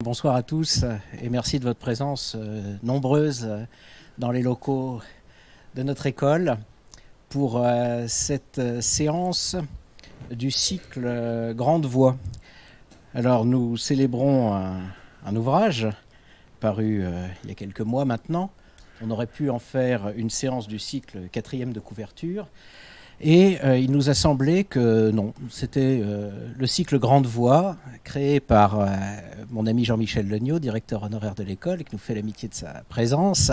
Bonsoir à tous et merci de votre présence nombreuse dans les locaux de notre école pour cette séance du cycle Grande Voix. Alors nous célébrons un ouvrage paru il y a quelques mois maintenant. On aurait pu en faire une séance du cycle 4e de couverture. Et il nous a semblé que non, c'était le cycle Grande Voix, créé par mon ami Jean-Michel Legnaud, directeur honoraire de l'école, et qui nous fait l'amitié de sa présence,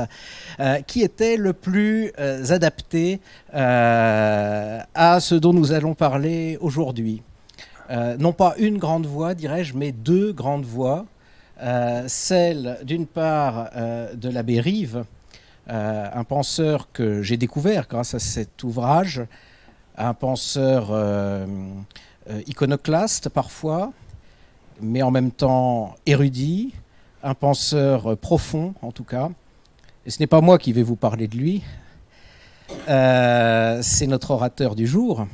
qui était le plus adapté à ce dont nous allons parler aujourd'hui. Non pas une grande voix, dirais-je, mais deux grandes voix. Celle, d'une part, de l'abbé Rive, un penseur que j'ai découvert grâce à cet ouvrage, un penseur iconoclaste parfois, mais en même temps érudit, un penseur profond en tout cas. Et ce n'est pas moi qui vais vous parler de lui, c'est notre orateur du jour.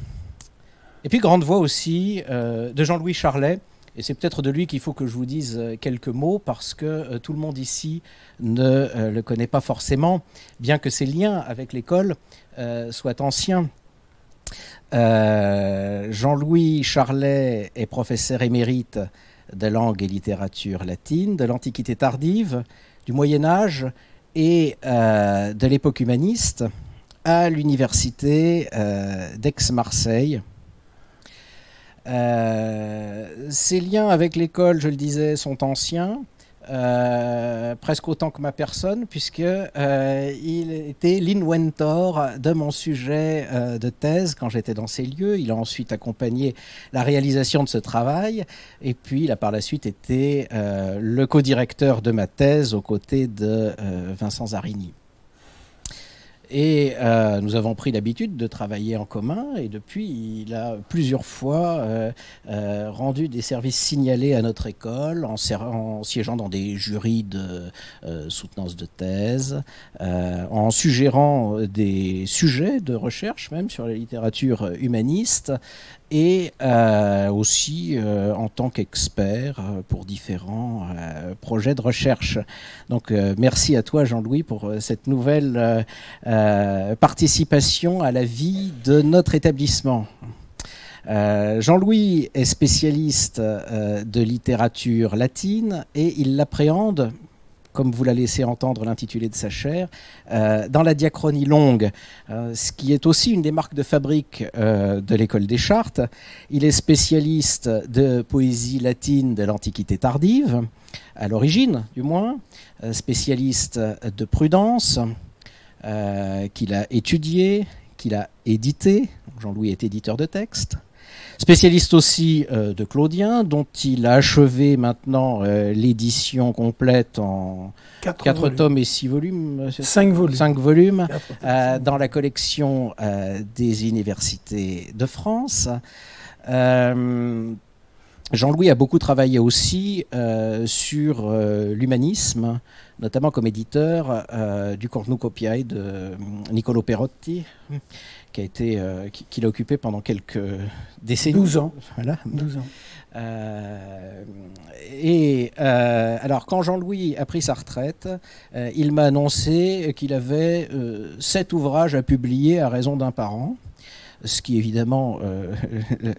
Et puis grande voix aussi de Jean-Louis Charlet, et c'est peut-être de lui qu'il faut que je vous dise quelques mots parce que tout le monde ici ne le connaît pas forcément, bien que ses liens avec l'école soient anciens. Jean-Louis Charlet est professeur émérite de langue et littérature latine, de l'Antiquité tardive, du Moyen-Âge et de l'époque humaniste à l'université d'Aix-Marseille. Ses liens avec l'école, je le disais, sont anciens. Presque autant que ma personne, puisqu'il était l'inventor de mon sujet de thèse quand j'étais dans ces lieux. Il a ensuite accompagné la réalisation de ce travail, et puis il a par la suite été le co-directeur de ma thèse aux côtés de Vincent Zarini. Et nous avons pris l'habitude de travailler en commun, et depuis, il a plusieurs fois rendu des services signalés à notre école, en siégeant dans des jurys de soutenance de thèse, en suggérant des sujets de recherche, même sur la littérature humaniste, et aussi en tant qu'expert pour différents projets de recherche. Donc merci à toi Jean-Louis pour cette nouvelle participation à la vie de notre établissement. Jean-Louis est spécialiste de littérature latine et il l'appréhende, comme vous l'a laissé entendre l'intitulé de sa chaire, dans la diachronie longue, ce qui est aussi une des marques de fabrique de l'école des Chartes. Il est spécialiste de poésie latine de l'Antiquité tardive, à l'origine du moins, spécialiste de Prudence, qu'il a étudié, qu'il a édité. Jean-Louis est éditeur de textes. Spécialiste aussi de Claudien, dont il a achevé maintenant l'édition complète en 4 tomes et 6 volumes. 5 volumes. 5 volumes dans la collection des universités de France. Jean-Louis a beaucoup travaillé aussi sur l'humanisme, notamment comme éditeur du Cornucopiae de Niccolò Perotti, qu'il a occupé pendant quelques décennies. 12 ans. Voilà. 12 ans. Alors, quand Jean-Louis a pris sa retraite, il m'a annoncé qu'il avait 7 ouvrages à publier à raison d'un par an. Ce qui évidemment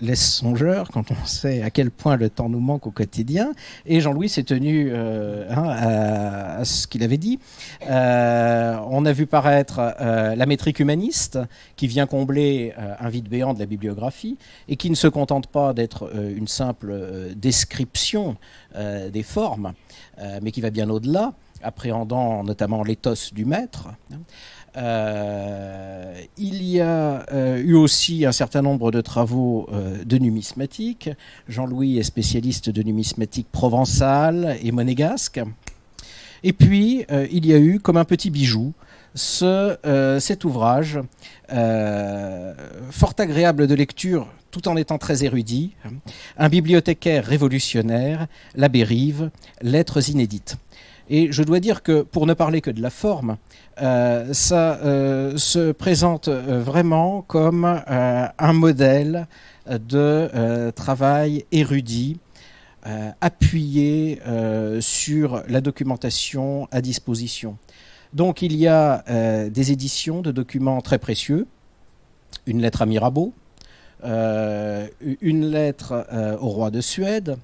laisse songeur quand on sait à quel point le temps nous manque au quotidien. Et Jean-Louis s'est tenu à ce qu'il avait dit. On a vu paraître la métrique humaniste, qui vient combler un vide béant de la bibliographie et qui ne se contente pas d'être une simple description des formes, mais qui va bien au-delà, appréhendant notamment l'éthos du maître. Il y a eu aussi un certain nombre de travaux de numismatique. Jean-Louis est spécialiste de numismatique provençale et monégasque. Et puis, il y a eu, comme un petit bijou, cet ouvrage, fort agréable de lecture, tout en étant très érudit, un bibliothécaire révolutionnaire, l'abbé Rive, Lettres inédites. Et je dois dire que, pour ne parler que de la forme, ça se présente vraiment comme un modèle de travail érudit, appuyer sur la documentation à disposition. Donc il y a des éditions de documents très précieux, une lettre à Mirabeau, une lettre au roi de Suède,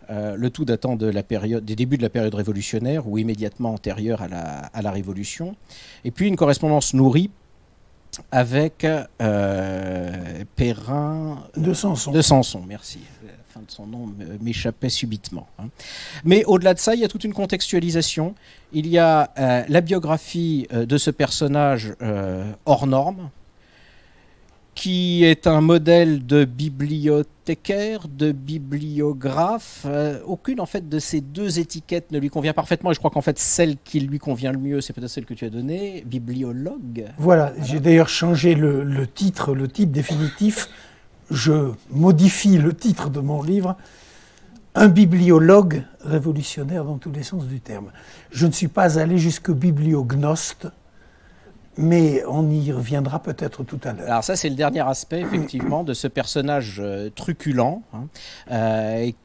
le tout datant de des débuts de la période révolutionnaire ou immédiatement antérieure à la Révolution, et puis une correspondance nourrie avec Perrin de Samson. De Samson, merci. La fin de son nom m'échappait subitement. Mais au-delà de ça, il y a toute une contextualisation. Il y a la biographie de ce personnage hors norme, qui est un modèle de bibliothécaire, de bibliographe. Aucune en fait de ces deux étiquettes ne lui convient parfaitement, et je crois qu'en fait celle qui lui convient le mieux, c'est peut-être celle que tu as donnée, bibliologue. Voilà, j'ai d'ailleurs changé le titre définitif. Je modifie le titre de mon livre, un bibliologue révolutionnaire dans tous les sens du terme. Je ne suis pas allé jusqu'au bibliognoste, mais on y reviendra peut-être tout à l'heure. Alors ça, c'est le dernier aspect, effectivement, de ce personnage truculent,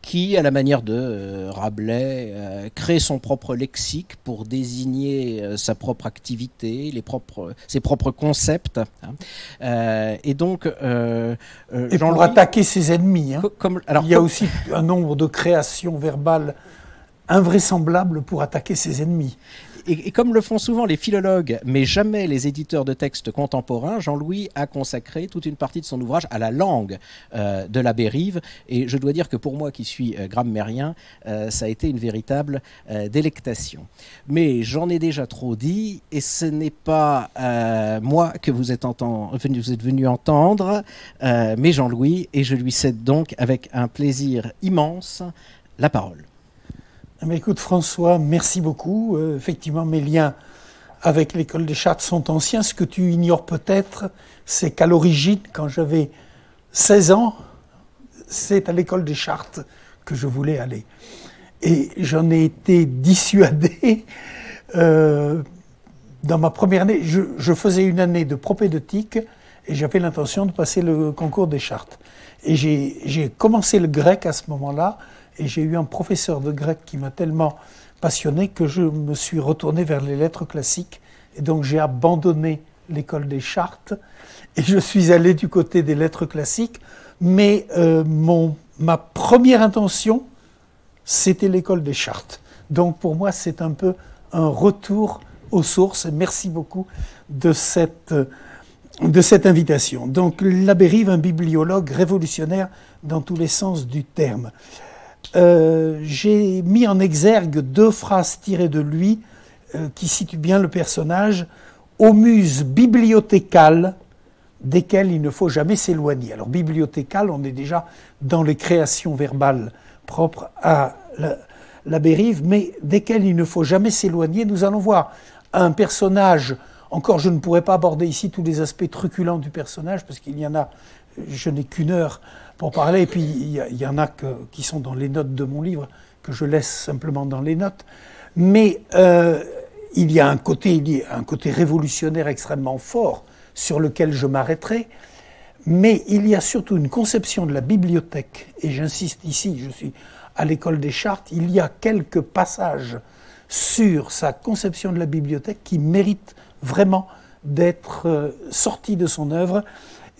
qui, à la manière de Rabelais, crée son propre lexique pour désigner sa propre activité, ses propres concepts. Et donc... et pour attaquer ses ennemis. Il y a aussi un nombre de créations verbales invraisemblables pour attaquer ses ennemis. Et comme le font souvent les philologues, mais jamais les éditeurs de textes contemporains, Jean-Louis a consacré toute une partie de son ouvrage à la langue de la Bérive. Et je dois dire que pour moi, qui suis grammairien, ça a été une véritable délectation. Mais j'en ai déjà trop dit, et ce n'est pas moi que vous êtes venu entendre, mais Jean-Louis, et je lui cède donc avec un plaisir immense la parole. Mais écoute François, merci beaucoup. Effectivement, mes liens avec l'école des Chartes sont anciens. Ce que tu ignores peut-être, c'est qu'à l'origine, quand j'avais 16 ans, c'est à l'école des Chartes que je voulais aller. Et j'en ai été dissuadé. Dans ma première année, je faisais une année de propédeutique et j'avais l'intention de passer le concours des Chartes. Et j'ai commencé le grec à ce moment-là. Et j'ai eu un professeur de grec qui m'a tellement passionné que je me suis retourné vers les lettres classiques. Et donc j'ai abandonné l'école des Chartes et je suis allé du côté des lettres classiques. Mais ma première intention, c'était l'école des Chartes. Donc pour moi, c'est un peu un retour aux sources. Et merci beaucoup de cette invitation. Donc la Bérive, un bibliologue révolutionnaire dans tous les sens du terme. J'ai mis en exergue deux phrases tirées de lui qui situent bien le personnage, aux muses bibliothécales desquelles il ne faut jamais s'éloigner. Alors bibliothécale, on est déjà dans les créations verbales propres à la Bérive, mais desquelles il ne faut jamais s'éloigner. Nous allons voir un personnage, encore je ne pourrais pas aborder ici tous les aspects truculents du personnage, parce qu'il y en a, je n'ai qu'une heure pour parler, et puis il y en a qui sont dans les notes de mon livre, que je laisse simplement dans les notes. Mais il y a un côté révolutionnaire extrêmement fort sur lequel je m'arrêterai, mais il y a surtout une conception de la bibliothèque, et j'insiste ici, je suis à l'école des Chartes, il y a quelques passages sur sa conception de la bibliothèque qui méritent vraiment d'être sortis de son œuvre,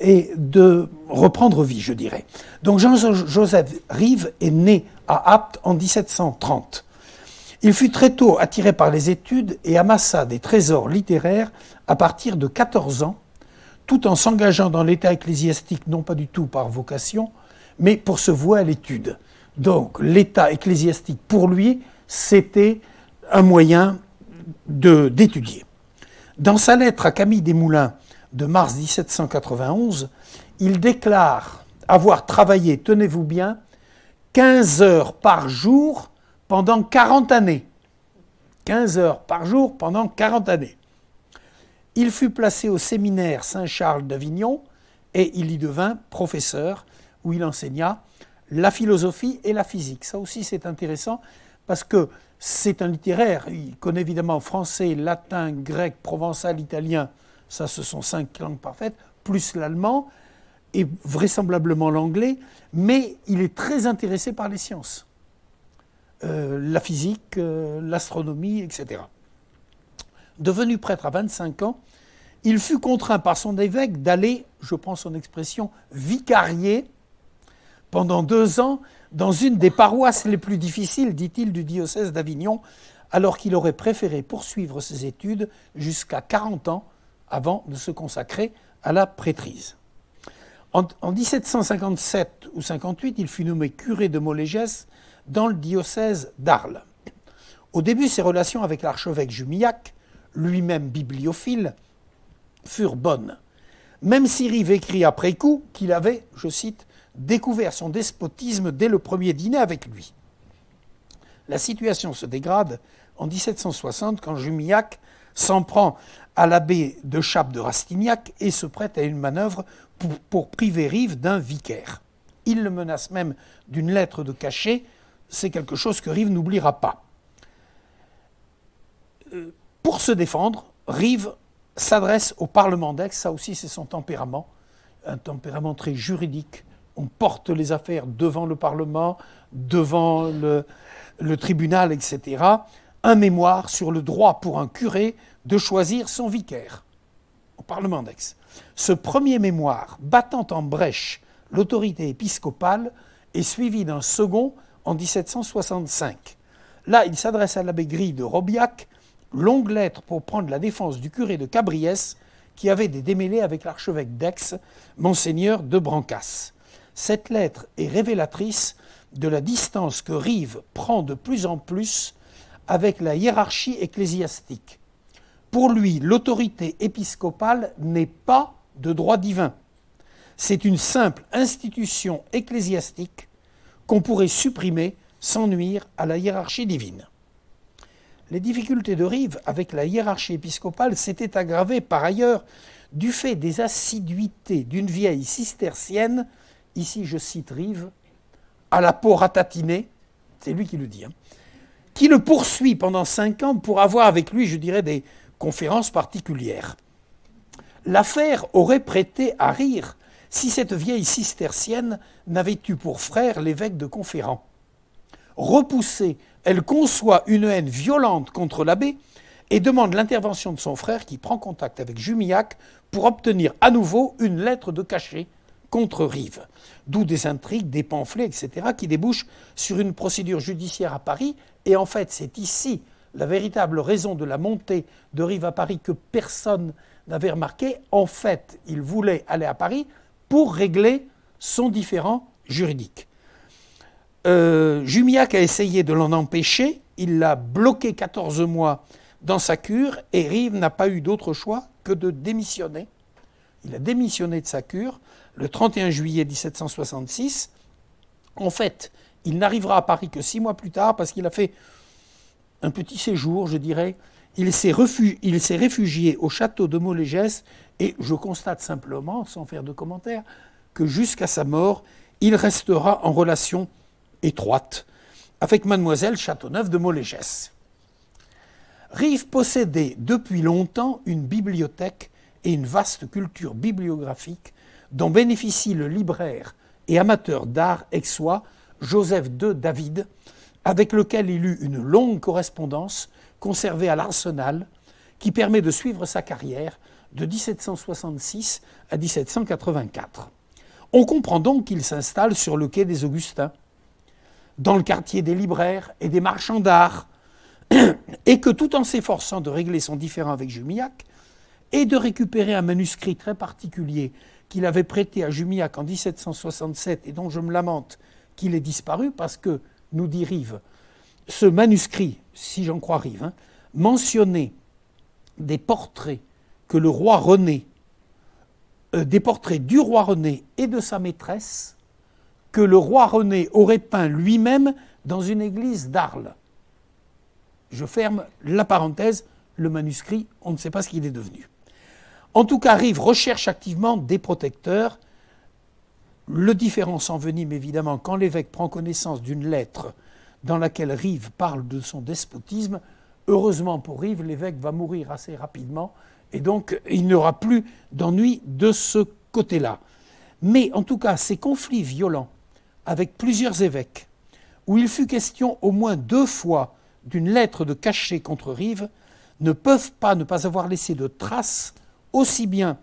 et de reprendre vie, je dirais. Donc Jean-Joseph Rive est né à Apt en 1730. Il fut très tôt attiré par les études et amassa des trésors littéraires à partir de 14 ans, tout en s'engageant dans l'état ecclésiastique, non pas du tout par vocation, mais pour se vouer à l'étude. Donc l'état ecclésiastique, pour lui, c'était un moyen d'étudier. Dans sa lettre à Camille Desmoulins, de mars 1791, il déclare avoir travaillé, tenez-vous bien, 15 heures par jour pendant 40 années. 15 heures par jour pendant 40 années. Il fut placé au séminaire Saint-Charles d'Avignon et il y devint professeur où il enseigna la philosophie et la physique. Ça aussi c'est intéressant parce que c'est un littéraire. Il connaît évidemment français, latin, grec, provençal, italien. Ça, ce sont 5 langues parfaites, plus l'allemand et vraisemblablement l'anglais, mais il est très intéressé par les sciences. la physique, l'astronomie, etc. Devenu prêtre à 25 ans, il fut contraint par son évêque d'aller, je prends son expression, vicarier pendant 2 ans dans une des paroisses les plus difficiles, dit-il, du diocèse d'Avignon, alors qu'il aurait préféré poursuivre ses études jusqu'à 40 ans avant de se consacrer à la prêtrise. En 1757 ou 58, il fut nommé curé de Molégès dans le diocèse d'Arles. Au début, ses relations avec l'archevêque Jumillac, lui-même bibliophile, furent bonnes, même si Rive écrit après coup qu'il avait, je cite, « découvert son despotisme dès le premier dîner avec lui ». La situation se dégrade en 1760 quand Jumillac s'en prend à l'abbé de Chappe de Rastignac et se prête à une manœuvre pour priver Rive d'un vicaire. Il le menace même d'une lettre de cachet, c'est quelque chose que Rive n'oubliera pas. Pour se défendre, Rive s'adresse au Parlement d'Aix, ça aussi c'est son tempérament, un tempérament très juridique. On porte les affaires devant le Parlement, devant le tribunal, etc. Un mémoire sur le droit pour un curé de choisir son vicaire au Parlement d'Aix. Ce premier mémoire, battant en brèche l'autorité épiscopale, est suivi d'un second en 1765. Là, il s'adresse à l'abbé Gris de Robiac, longue lettre pour prendre la défense du curé de Cabriès, qui avait des démêlés avec l'archevêque d'Aix, Monseigneur de Brancas. Cette lettre est révélatrice de la distance que Rive prend de plus en plus avec la hiérarchie ecclésiastique. Pour lui, l'autorité épiscopale n'est pas de droit divin. C'est une simple institution ecclésiastique qu'on pourrait supprimer sans nuire à la hiérarchie divine. Les difficultés de Rive avec la hiérarchie épiscopale s'étaient aggravées par ailleurs du fait des assiduités d'une vieille cistercienne, ici je cite Rive, à la peau ratatinée, c'est lui qui le dit, qui le poursuit pendant 5 ans pour avoir avec lui, je dirais, des conférences particulières. L'affaire aurait prêté à rire si cette vieille cistercienne n'avait eu pour frère l'évêque de Conférent. Repoussée, elle conçoit une haine violente contre l'abbé et demande l'intervention de son frère qui prend contact avec Jumillac pour obtenir à nouveau une lettre de cachet contre Rive. D'où des intrigues, des pamphlets, etc. qui débouchent sur une procédure judiciaire à Paris. Et en fait, c'est ici la véritable raison de la montée de Rive à Paris que personne n'avait remarqué. En fait, il voulait aller à Paris pour régler son différend juridique. Jumillac a essayé de l'en empêcher, il l'a bloqué 14 mois dans sa cure et Rive n'a pas eu d'autre choix que de démissionner. Il a démissionné de sa cure le 31 juillet 1766. En fait, il n'arrivera à Paris que 6 mois plus tard parce qu'il a fait un petit séjour, je dirais. Il s'est réfugié au château de Molégès et je constate simplement, sans faire de commentaires, que jusqu'à sa mort, il restera en relation étroite avec mademoiselle Châteauneuf de Molégès. Rive possédait depuis longtemps une bibliothèque et une vaste culture bibliographique dont bénéficie le libraire et amateur d'art aixois Joseph II David, avec lequel il eut une longue correspondance conservée à l'Arsenal qui permet de suivre sa carrière de 1766 à 1784. On comprend donc qu'il s'installe sur le quai des Augustins, dans le quartier des libraires et des marchands d'art, et que tout en s'efforçant de régler son différend avec Jumillac et de récupérer un manuscrit très particulier qu'il avait prêté à Jumillac en 1767 et dont je me lamente qu'il ait disparu parce que, nous dit Rive, ce manuscrit, si j'en crois Rive, mentionnait des portraits que le roi René, des portraits du roi René et de sa maîtresse, que le roi René aurait peint lui-même dans une église d'Arles. Je ferme la parenthèse, le manuscrit, on ne sait pas ce qu'il est devenu. En tout cas, Rive recherche activement des protecteurs. Le différend s'envenime évidemment quand l'évêque prend connaissance d'une lettre dans laquelle Rive parle de son despotisme. Heureusement pour Rive, l'évêque va mourir assez rapidement et donc il n'y aura plus d'ennui de ce côté-là. Mais en tout cas, ces conflits violents avec plusieurs évêques, où il fut question au moins 2 fois d'une lettre de cachet contre Rive, ne peuvent pas ne pas avoir laissé de traces aussi bien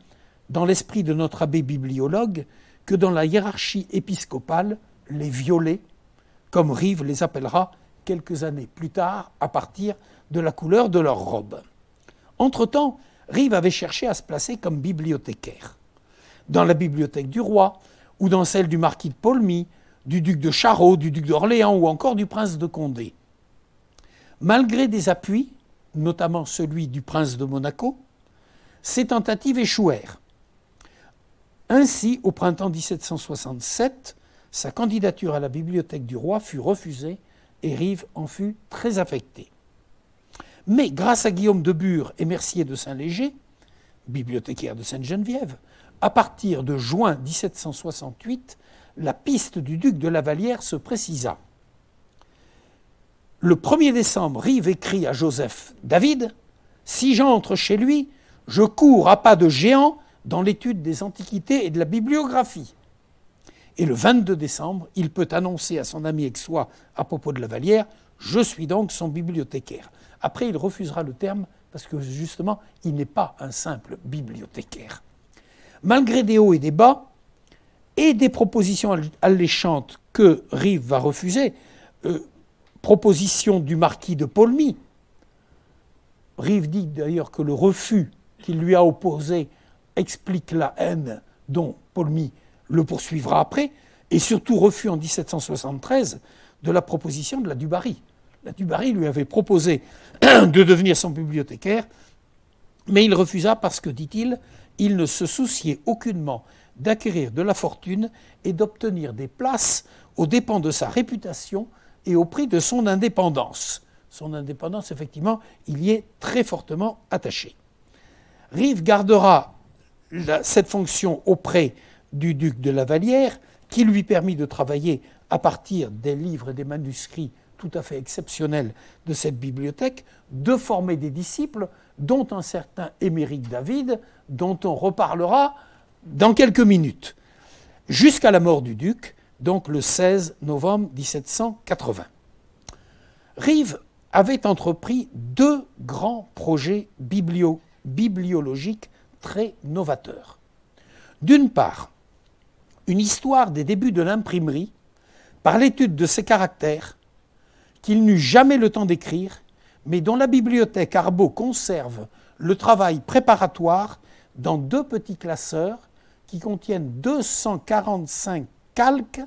dans l'esprit de notre abbé bibliologue que dans la hiérarchie épiscopale, les violets, comme Rive les appellera quelques années plus tard à partir de la couleur de leur robe. Entre-temps, Rive avait cherché à se placer comme bibliothécaire, dans la bibliothèque du roi ou dans celle du marquis de Paulmy, du duc de Charraud, du duc d'Orléans ou encore du prince de Condé. Malgré des appuis, notamment celui du prince de Monaco, ces tentatives échouèrent. Ainsi, au printemps 1767, sa candidature à la bibliothèque du roi fut refusée et Rive en fut très affecté. Mais grâce à Guillaume de Bure et Mercier de Saint-Léger, bibliothécaire de Sainte-Geneviève, à partir de juin 1768, la piste du duc de la Vallière se précisa. Le 1er décembre, Rive écrit à Joseph « David, si j'entre chez lui, je cours à pas de géant dans l'étude des antiquités et de la bibliographie. » Et le 22 décembre, il peut annoncer à son ami aixois à propos de la Vallière « Je suis donc son bibliothécaire ». Après, il refusera le terme parce que justement, il n'est pas un simple bibliothécaire. Malgré des hauts et des bas, et des propositions alléchantes que Rive va refuser, proposition du marquis de Paulmy. Rive dit d'ailleurs que le refus qu'il lui a opposé explique la haine dont Paulmy le poursuivra après, et surtout refus en 1773 de la proposition de la du Barry. La du Barry lui avait proposé de devenir son bibliothécaire, mais il refusa parce que, dit-il, il ne se souciait aucunement d'acquérir de la fortune et d'obtenir des places aux dépens de sa réputation et au prix de son indépendance. Son indépendance, effectivement, il y est très fortement attaché. Rive gardera cette fonction auprès du duc de la Vallière, qui lui permit de travailler à partir des livres et des manuscrits tout à fait exceptionnels de cette bibliothèque, de former des disciples, dont un certain Émeric David, dont on reparlera dans quelques minutes, jusqu'à la mort du duc, donc le 16 novembre 1780. Rive avait entrepris 2 grands projets bibliologiques très novateurs. D'une part, une histoire des débuts de l'imprimerie par l'étude de ses caractères qu'il n'eut jamais le temps d'écrire, mais dont la bibliothèque Arbeau conserve le travail préparatoire dans 2 petits classeurs qui contiennent 245 calques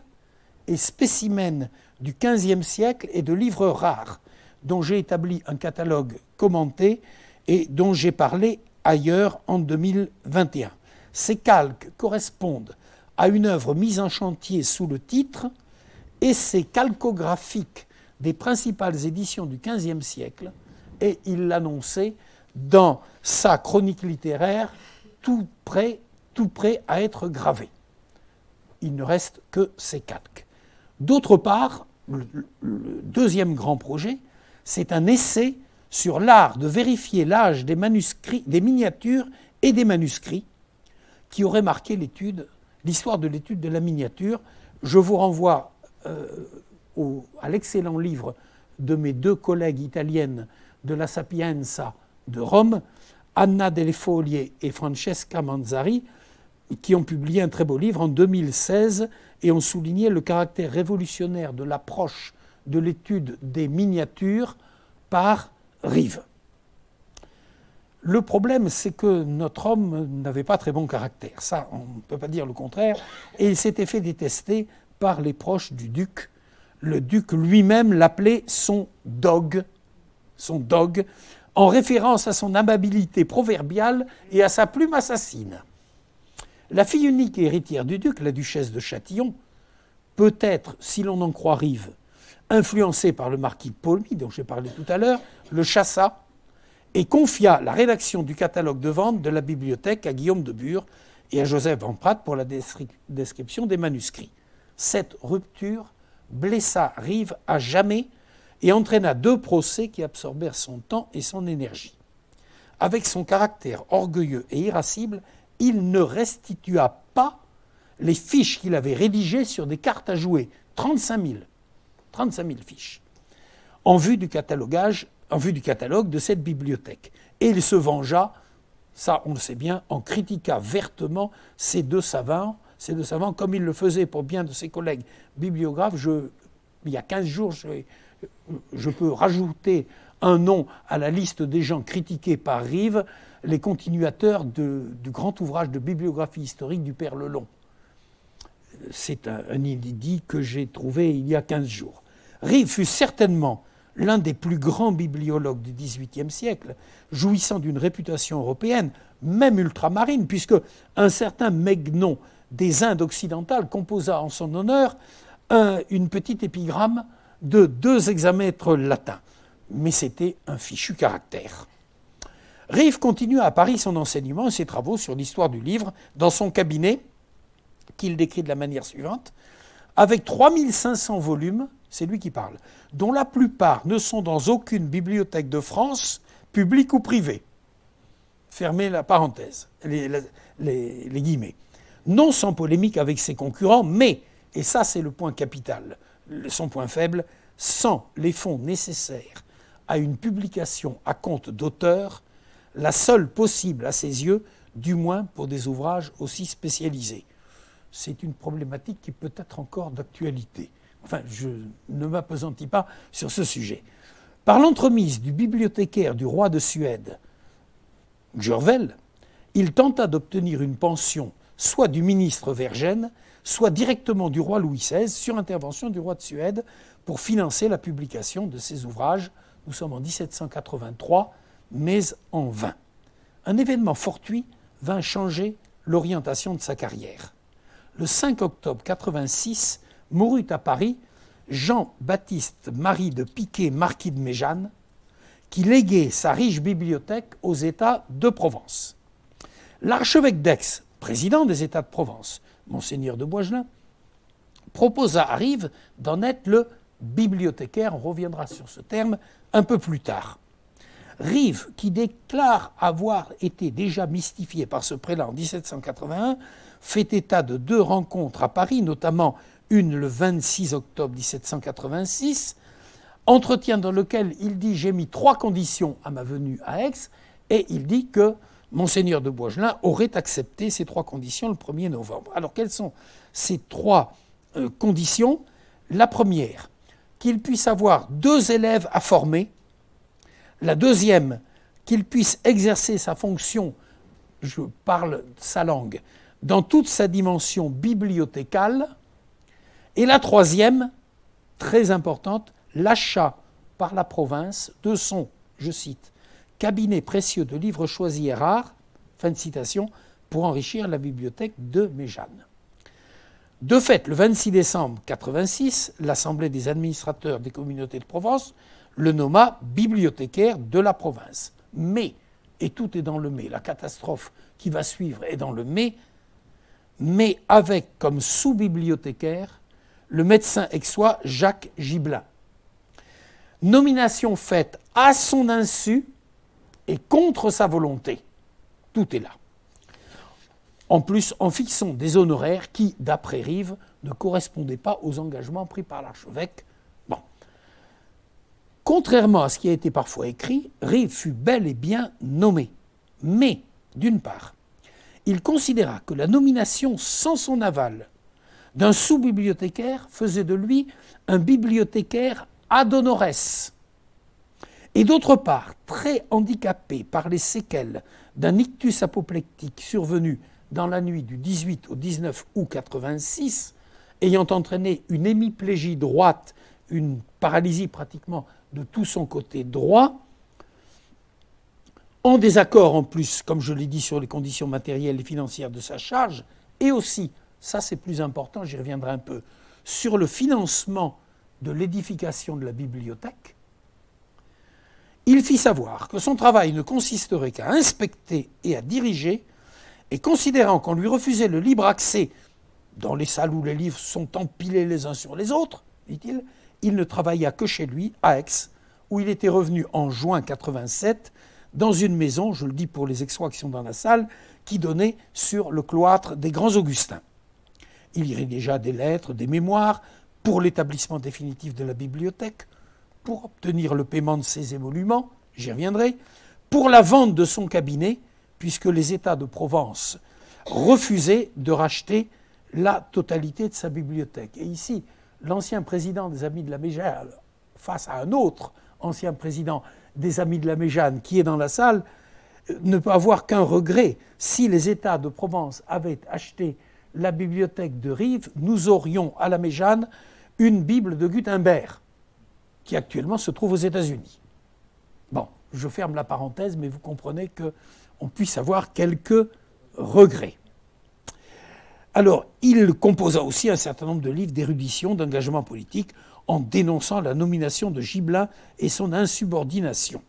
et spécimens du XVe siècle et de livres rares, dont j'ai établi un catalogue commenté et dont j'ai parlé ailleurs en 2021. Ces calques correspondent à une œuvre mise en chantier sous le titre « Essai calcographique des principales éditions du XVe siècle » et il l'annonçait dans sa chronique littéraire tout prêt à être gravé. Il ne reste que ces calques. D'autre part, le 2e grand projet, c'est un essai sur l'art de vérifier l'âge des manuscrits, des miniatures et des manuscrits qui aurait marqué l'histoire de l'étude de la miniature. Je vous renvoie à l'excellent livre de mes 2 collègues italiennes de la Sapienza de Rome, Anna Delle Foglie et Francesca Manzari, qui ont publié un très beau livre en 2016 et ont souligné le caractère révolutionnaire de l'approche de l'étude des miniatures par Rive. Le problème, c'est que notre homme n'avait pas très bon caractère. Ça, on ne peut pas dire le contraire. Et il s'était fait détester par les proches du duc. Le duc lui-même l'appelait son dog, en référence à son amabilité proverbiale et à sa plume assassine. La fille unique et héritière du duc, la duchesse de Châtillon, peut être, si l'on en croit Rive, influencée par le marquis de Paulmy, dont j'ai parlé tout à l'heure, le chassa et confia la rédaction du catalogue de vente de la bibliothèque à Guillaume de Bure et à Joseph Van Pratt pour la description des manuscrits. Cette rupture blessa Rive à jamais et entraîna 2 procès qui absorbèrent son temps et son énergie. Avec son caractère orgueilleux et irascible, il ne restitua pas les fiches qu'il avait rédigées sur des cartes à jouer, 35 000. 35 000 fiches, en vue du catalogue de cette bibliothèque. Et il se vengea, ça on le sait bien, en critiqua vertement ces deux savants, comme il le faisait pour bien de ses collègues bibliographes. Il y a 15 jours, je peux rajouter un nom à la liste des gens critiqués par Rive, les continuateurs du grand ouvrage de bibliographie historique du père Lelon. C'est un inédit que j'ai trouvé il y a 15 jours. Rive fut certainement l'un des plus grands bibliologues du XVIIIe siècle, jouissant d'une réputation européenne, même ultramarine, puisque un certain Megnon des Indes occidentales composa en son honneur une petite épigramme de 2 hexamètres latins. Mais c'était un fichu caractère. Rive continua à Paris son enseignement et ses travaux sur l'histoire du livre dans son cabinet, qu'il décrit de la manière suivante, avec 3500 volumes, c'est lui qui parle, dont la plupart ne sont dans aucune bibliothèque de France, publique ou privée. Fermez la parenthèse, les guillemets. Non sans polémique avec ses concurrents, mais, et ça c'est le point capital, son point faible, sans les fonds nécessaires à une publication à compte d'auteur, la seule possible à ses yeux, du moins pour des ouvrages aussi spécialisés. C'est une problématique qui peut être encore d'actualité. Enfin, je ne m'appesantis pas sur ce sujet. Par l'entremise du bibliothécaire du roi de Suède, Gjörvel, il tenta d'obtenir une pension soit du ministre Vergennes, soit directement du roi Louis XVI, sur intervention du roi de Suède, pour financer la publication de ses ouvrages. Nous sommes en 1783, mais en vain. Un événement fortuit vint changer l'orientation de sa carrière. Le 5 octobre 86, mourut à Paris Jean-Baptiste Marie de Piquet, marquis de Méjeanne, qui léguait sa riche bibliothèque aux États de Provence. L'archevêque d'Aix, président des États de Provence, Monseigneur de Boisgelin, proposa à Rive d'en être le bibliothécaire. On reviendra sur ce terme un peu plus tard. Rive, qui déclare avoir été déjà mystifié par ce prélat en 1781, fait état de 2 rencontres à Paris, notamment une le 26 octobre 1786, entretien dans lequel il dit « J'ai mis 3 conditions à ma venue à Aix », et il dit que Monseigneur de Boisgelin aurait accepté ces 3 conditions le 1er novembre. Alors quelles sont ces 3 conditions? La première, qu'il puisse avoir 2 élèves à former. La deuxième, qu'il puisse exercer sa fonction, je parle sa langue, dans toute sa dimension bibliothécale. Et la troisième, très importante, l'achat par la province de son, je cite, cabinet précieux de livres choisis et rares, fin de citation, pour enrichir la bibliothèque de Méjeanne. De fait, le 26 décembre 1986, l'Assemblée des administrateurs des communautés de Provence le nomma bibliothécaire de la province. Mais, et tout est dans le mais, la catastrophe qui va suivre est dans le mais avec comme sous-bibliothécaire le médecin aixois Jacques Gibelin. Nomination faite à son insu et contre sa volonté. Tout est là. En plus, en fixant des honoraires qui, d'après Rive, ne correspondaient pas aux engagements pris par l'archevêque. Bon. Contrairement à ce qui a été parfois écrit, Rive fut bel et bien nommé. Mais, d'une part, il considéra que la nomination sans son aval d'un sous-bibliothécaire faisait de lui un bibliothécaire ad honorem. Et d'autre part, très handicapé par les séquelles d'un ictus apoplectique survenu dans la nuit du 18 au 19 août 86, ayant entraîné une hémiplégie droite, une paralysie pratiquement de tout son côté droit, en désaccord en plus, comme je l'ai dit, sur les conditions matérielles et financières de sa charge, et aussi, ça c'est plus important, j'y reviendrai un peu, sur le financement de l'édification de la bibliothèque, il fit savoir que son travail ne consisterait qu'à inspecter et à diriger, et considérant qu'on lui refusait le libre accès dans les salles où les livres sont empilés les uns sur les autres, dit-il, il ne travailla que chez lui, à Aix, où il était revenu en juin 87, dans une maison, je le dis pour les Aixois qui sont dans la salle, qui donnait sur le cloître des Grands Augustins. Il y avait déjà des lettres, des mémoires, pour l'établissement définitif de la bibliothèque, pour obtenir le paiement de ses émoluments, j'y reviendrai, pour la vente de son cabinet, puisque les États de Provence refusaient de racheter la totalité de sa bibliothèque. Et ici, l'ancien président des Amis de la Méjane, face à un autre ancien président des Amis de la Méjane qui est dans la salle, ne peut avoir qu'un regret. Si les États de Provence avaient acheté la bibliothèque de Rives, nous aurions à la Méjane une Bible de Gutenberg, qui actuellement se trouve aux États-Unis. Bon, je ferme la parenthèse, mais vous comprenez qu'on puisse avoir quelques regrets. Alors, il composa aussi un certain nombre de livres d'érudition, d'engagement politique, en dénonçant la nomination de Gibelin et son insubordination.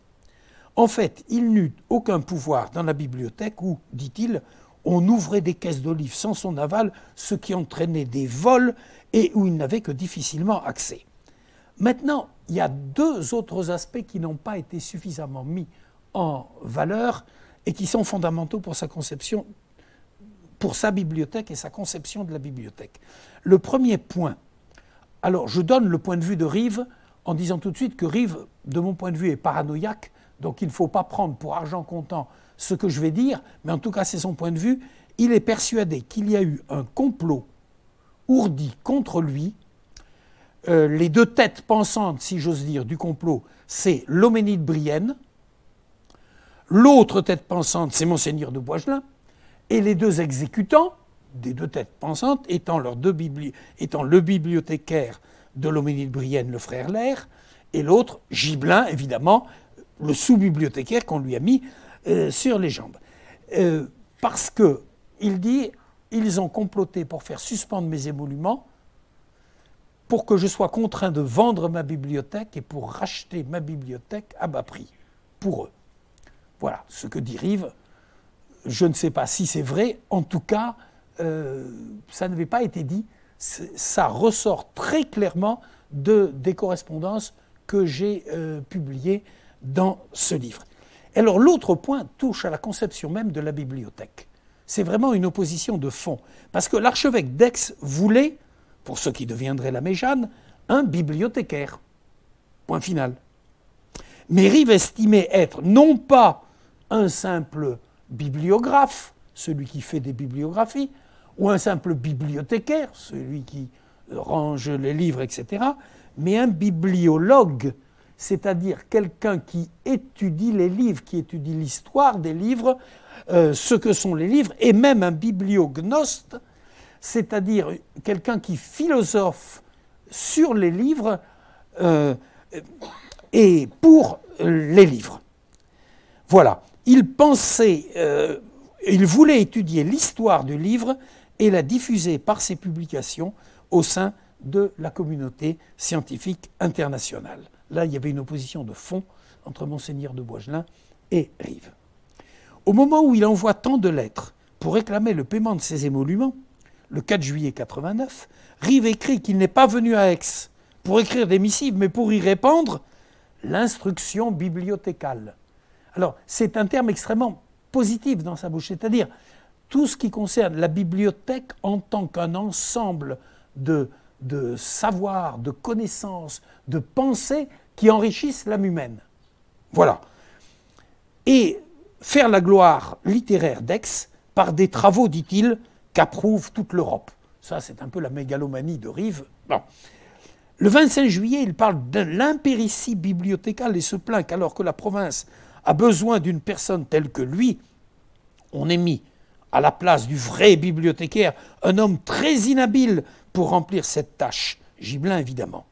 En fait, il n'eut aucun pouvoir dans la bibliothèque où, dit-il, on ouvrait des caisses de livres sans son aval, ce qui entraînait des vols et où il n'avait que difficilement accès. Maintenant, il y a deux autres aspects qui n'ont pas été suffisamment mis en valeur et qui sont fondamentaux pour sa conception, pour sa bibliothèque et sa conception de la bibliothèque. Le premier point, alors je donne le point de vue de Rives en disant tout de suite que Rives, de mon point de vue, est paranoïaque, donc il ne faut pas prendre pour argent comptant ce que je vais dire, mais en tout cas c'est son point de vue. Il est persuadé qu'il y a eu un complot ourdi contre lui. Les deux têtes pensantes, si j'ose dire, du complot, c'est l'Homénide Brienne. L'autre tête pensante, c'est Monseigneur de Boisgelin. Et les deux exécutants des deux têtes pensantes étant le bibliothécaire de l'Homénide Brienne, le frère Lair, et l'autre, Gibelin, évidemment, le sous-bibliothécaire qu'on lui a mis sur les jambes. Parce qu'il dit, ils ont comploté pour faire suspendre mes émoluments, pour que je sois contraint de vendre ma bibliothèque et pour racheter ma bibliothèque à bas prix, pour eux. Voilà ce que dit Rives. Je ne sais pas si c'est vrai, en tout cas, ça n'avait pas été dit. Ça ressort très clairement des correspondances que j'ai publiées dans ce livre. Alors l'autre point touche à la conception même de la bibliothèque. C'est vraiment une opposition de fond, parce que l'archevêque d'Aix voulait, pour ce qui deviendrait la Méjane, un bibliothécaire. Point final. Mais Rives estimait être non pas un simple bibliographe, celui qui fait des bibliographies, ou un simple bibliothécaire, celui qui range les livres, etc., mais un bibliologue, c'est-à-dire quelqu'un qui étudie les livres, qui étudie l'histoire des livres, ce que sont les livres, et même un bibliognoste, c'est-à-dire quelqu'un qui philosophe sur les livres et pour les livres. Voilà. Il voulait étudier l'histoire du livre et la diffuser par ses publications au sein de la communauté scientifique internationale. Là, il y avait une opposition de fond entre Monseigneur de Boisgelin et Rives. Au moment où il envoie tant de lettres pour réclamer le paiement de ses émoluments, le 4 juillet 89, Rives écrit qu'il n'est pas venu à Aix pour écrire des missives, mais pour y répandre l'instruction bibliothécale. Alors, c'est un terme extrêmement positif dans sa bouche, c'est-à-dire tout ce qui concerne la bibliothèque en tant qu'un ensemble de savoirs, de connaissances, de pensées qui enrichissent l'âme humaine. Voilà. Et faire la gloire littéraire d'Aix par des travaux, dit-il, qu'approuve toute l'Europe. Ça, c'est un peu la mégalomanie de Rives. Bon. Le 25 juillet, il parle de l'impéritie bibliothécale et se plaint qu'alors que la province a besoin d'une personne telle que lui, on est mis à la place du vrai bibliothécaire un homme très inhabile pour remplir cette tâche. Gibelin, évidemment.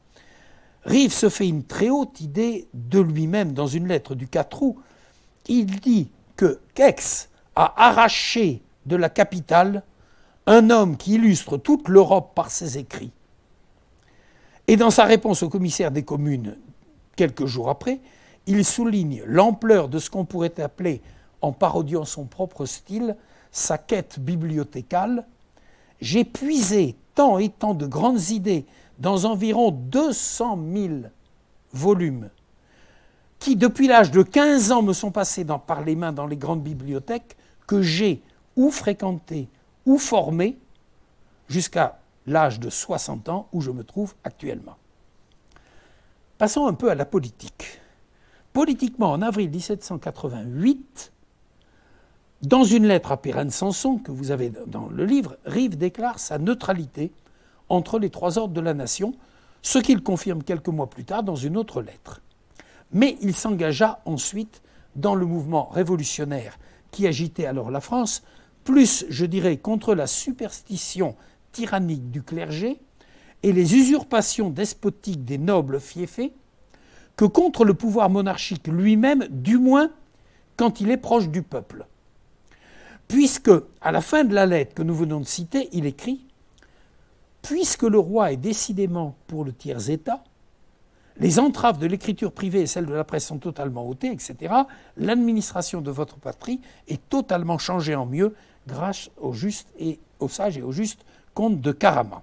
Rives se fait une très haute idée de lui-même dans une lettre du 4 août. Il dit qu'Aix a arraché de la capitale un homme qui illustre toute l'Europe par ses écrits. Et dans sa réponse au commissaire des communes, quelques jours après, il souligne l'ampleur de ce qu'on pourrait appeler, en parodiant son propre style, sa quête bibliothécale. J'ai puisé tant et tant de grandes idées dans environ 200 000 volumes qui, depuis l'âge de 15 ans, me sont passés par les mains dans les grandes bibliothèques que j'ai ou fréquentées ou formées jusqu'à l'âge de 60 ans où je me trouve actuellement. Passons un peu à la politique. Politiquement, en avril 1788, dans une lettre à Pérenne Samson, que vous avez dans le livre, Rive déclare sa neutralité entre les trois ordres de la nation, ce qu'il confirme quelques mois plus tard dans une autre lettre. Mais il s'engagea ensuite dans le mouvement révolutionnaire qui agitait alors la France, plus, je dirais, contre la superstition tyrannique du clergé et les usurpations despotiques des nobles fiefés, que contre le pouvoir monarchique lui-même, du moins quand il est proche du peuple. Puisque, à la fin de la lettre que nous venons de citer, il écrit « Puisque le roi est décidément pour le tiers-État, les entraves de l'écriture privée et celles de la presse sont totalement ôtées, etc. L'administration de votre patrie est totalement changée en mieux grâce au sage et au juste comte de Caraman. »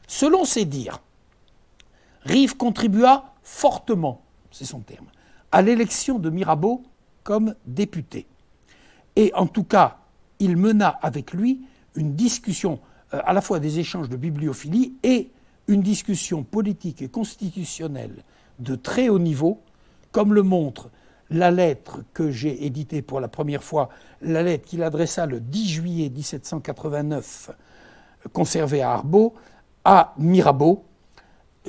Selon ses dires, Rive contribua fortement, c'est son terme, à l'élection de Mirabeau comme député. Et en tout cas, il mena avec lui une discussion, à la fois des échanges de bibliophilie et une discussion politique et constitutionnelle de très haut niveau, comme le montre la lettre que j'ai éditée pour la première fois, la lettre qu'il adressa le 10 juillet 1789, conservée à Arbeau, à Mirabeau.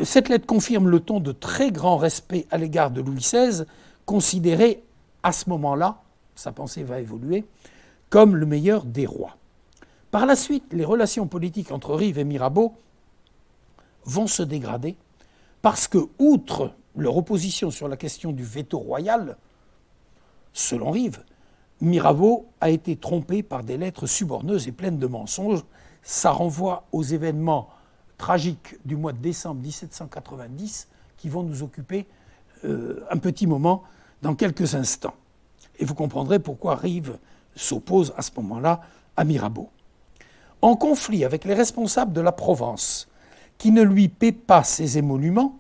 Cette lettre confirme le ton de très grand respect à l'égard de Louis XVI, considéré à ce moment-là, sa pensée va évoluer, comme le meilleur des rois. Par la suite, les relations politiques entre Rive et Mirabeau vont se dégrader parce que, outre leur opposition sur la question du veto royal, selon Rive, Mirabeau a été trompé par des lettres suborneuses et pleines de mensonges. Ça renvoie aux événements tragiques du mois de décembre 1790 qui vont nous occuper un petit moment dans quelques instants. Et vous comprendrez pourquoi Rive s'oppose à ce moment-là à Mirabeau. En conflit avec les responsables de la Provence, qui ne lui paient pas ses émoluments,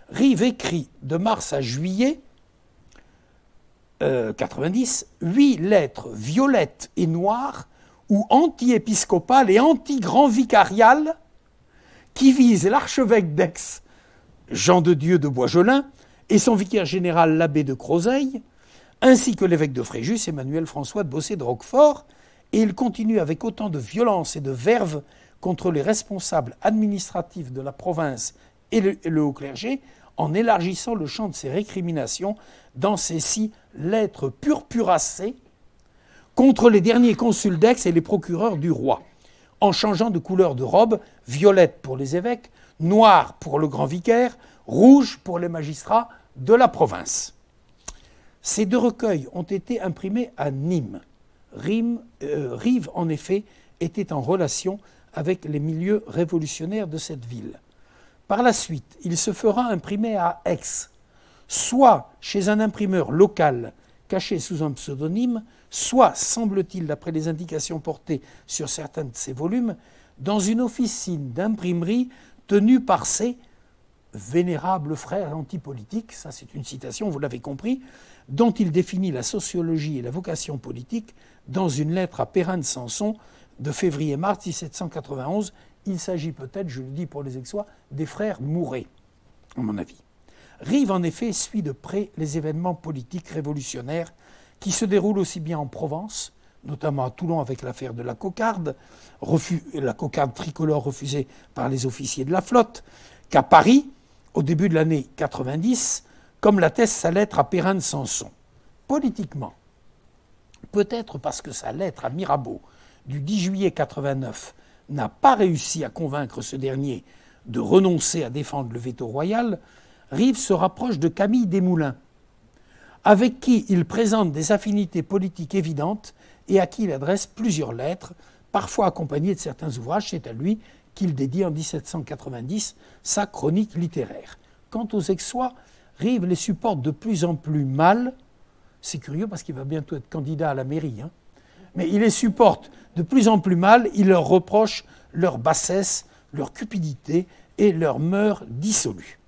Rive écrit de mars à juillet 90 8 lettres violettes et noires ou anti-épiscopales et anti-grand vicariales qui visent l'archevêque d'Aix, Jean de Dieu de Boisgelin, et son vicaire général l'abbé de Crozeille, ainsi que l'évêque de Fréjus, Emmanuel François de Bossé de Roquefort, et il continue avec autant de violence et de verve contre les responsables administratifs de la province et le haut clergé, en élargissant le champ de ses récriminations dans ces 6 lettres purpuracées contre les derniers consuls d'Aix et les procureurs du roi, en changeant de couleur de robe, violette pour les évêques, noire pour le grand vicaire, rouge pour les magistrats de la province. Ces 2 recueils ont été imprimés à Nîmes. Rive, en effet, était en relation avec les milieux révolutionnaires de cette ville. Par la suite, il se fera imprimer à Aix, soit chez un imprimeur local caché sous un pseudonyme, soit, semble-t-il, d'après les indications portées sur certains de ses volumes, dans une officine d'imprimerie tenue par ses vénérables frères antipolitiques, ça c'est une citation, vous l'avez compris, dont il définit la sociologie et la vocation politique dans une lettre à Pérenne Samson de février-mars 1791. Il s'agit peut-être, je le dis pour les Aixois, des frères Mouret, à mon avis. Rive, en effet, suit de près les événements politiques révolutionnaires qui se déroulent aussi bien en Provence, notamment à Toulon avec l'affaire de la cocarde, la cocarde tricolore refusée par les officiers de la flotte, qu'à Paris, au début de l'année 90, comme l'atteste sa lettre à Pérenne Samson. Politiquement, peut-être parce que sa lettre à Mirabeau du 10 juillet 89 n'a pas réussi à convaincre ce dernier de renoncer à défendre le veto royal, Rive se rapproche de Camille Desmoulins, avec qui il présente des affinités politiques évidentes et à qui il adresse plusieurs lettres, parfois accompagnées de certains ouvrages. C'est à lui qu'il dédie en 1790 sa chronique littéraire. Quant aux Aixois, Rive les supporte de plus en plus mal. C'est curieux parce qu'il va bientôt être candidat à la mairie, mais il les supporte de plus en plus mal. Il leur reproche leur bassesse, leur cupidité et leurs mœurs dissolues.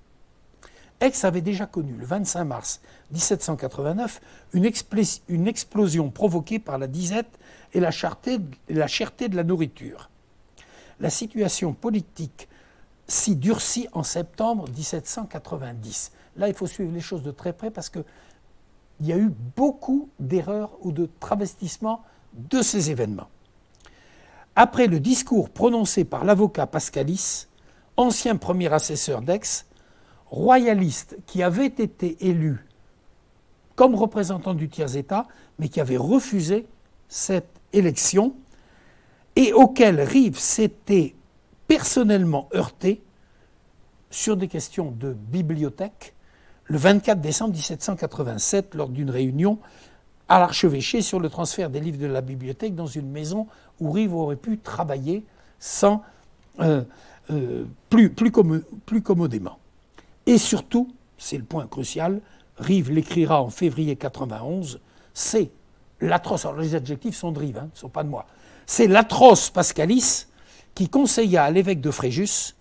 Aix avait déjà connu, le 25 mars 1789, une explosion provoquée par la disette et la cherté de la nourriture. la situation politique s'y durcit en septembre 1790. Là, il faut suivre les choses de très près parce qu'il y a eu beaucoup d'erreurs ou de travestissements de ces événements. Après le discours prononcé par l'avocat Pascalis, ancien premier assesseur d'Aix, royaliste qui avait été élu comme représentant du tiers-État, mais qui avait refusé cette élection et auquel Rives s'était personnellement heurté sur des questions de bibliothèque le 24 décembre 1787 lors d'une réunion à l'archevêché sur le transfert des livres de la bibliothèque dans une maison où Rives aurait pu travailler sans, plus commodément. Et surtout, c'est le point crucial, Rives l'écrira en février 91, c'est l'atroce, alors les adjectifs sont de Rives, ne sont pas de moi, c'est l'atroce Pascalis qui conseilla à l'évêque de Fréjus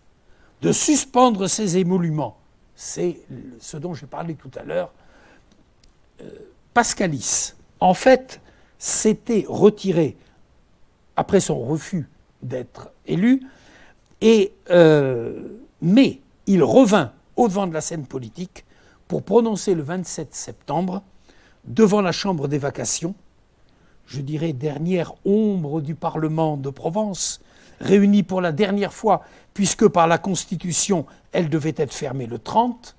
de suspendre ses émoluments. C'est ce dont j'ai parlé tout à l'heure. Pascalis, en fait, s'était retiré après son refus d'être élu, mais il revint au-devant de la scène politique pour prononcer le 27 septembre, devant la Chambre des vacations, je dirais dernière ombre du Parlement de Provence, réunie pour la dernière fois, puisque par la Constitution, elle devait être fermée le 30,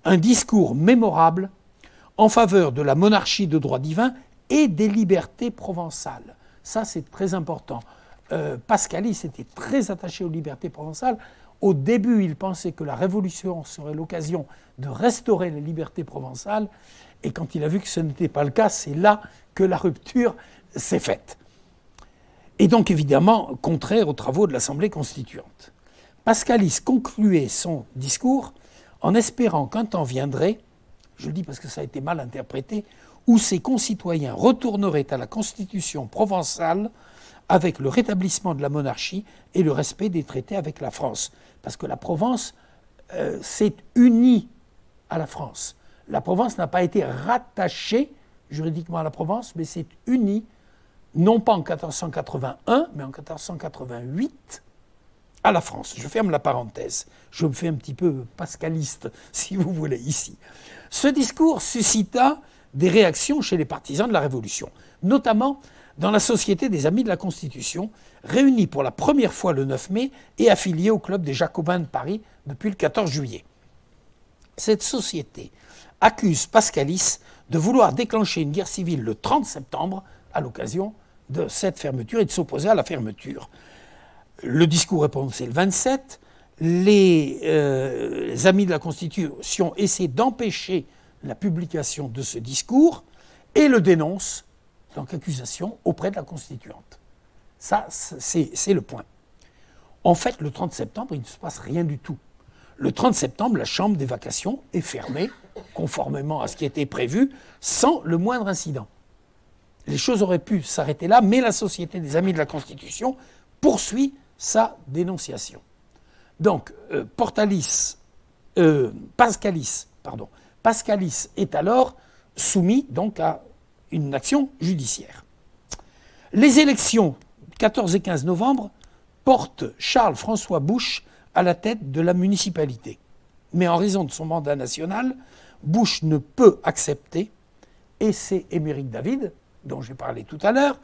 un discours mémorable en faveur de la monarchie de droit divin et des libertés provençales. Ça, c'est très important. Pascalis était très attaché aux libertés provençales. Au début, il pensait que la Révolution serait l'occasion de restaurer les libertés provençales. Et quand il a vu que ce n'était pas le cas, c'est là que la rupture s'est faite. Et donc, évidemment, contraire aux travaux de l'Assemblée constituante. Pascalis concluait son discours en espérant qu'un temps viendrait, je le dis parce que ça a été mal interprété, où ses concitoyens retourneraient à la Constitution provençale avec le rétablissement de la monarchie et le respect des traités avec la France. Parce que la Provence s'est unie à la France. La Provence n'a pas été rattachée juridiquement à la Provence, mais s'est unie, non pas en 1481, mais en 1488, à la France. Je ferme la parenthèse. Je me fais un petit peu pascaliste, si vous voulez, ici. Ce discours suscita des réactions chez les partisans de la Révolution, notamment dans la Société des Amis de la Constitution, réunie pour la première fois le 9 mai et affiliée au Club des Jacobins de Paris depuis le 14 juillet. Cette société accuse Pascalis de vouloir déclencher une guerre civile le 30 septembre à l'occasion de cette fermeture et de s'opposer à la fermeture. Le discours est prononcé le 27. Les Amis de la Constitution essaient d'empêcher la publication de ce discours et le dénoncent, donc accusation, auprès de la Constituante. Ça, c'est le point. En fait, le 30 septembre, il ne se passe rien du tout. Le 30 septembre, la Chambre des vacations est fermée, conformément à ce qui était prévu, sans le moindre incident. Les choses auraient pu s'arrêter là, mais la Société des Amis de la Constitution poursuit sa dénonciation. Donc, Pascalis est alors soumis donc à une action judiciaire. Les élections 14 et 15 novembre portent Charles-François Bush à la tête de la municipalité. Mais en raison de son mandat national, Bush ne peut accepter, et c'est Émeric David, dont j'ai parlé tout à l'heure,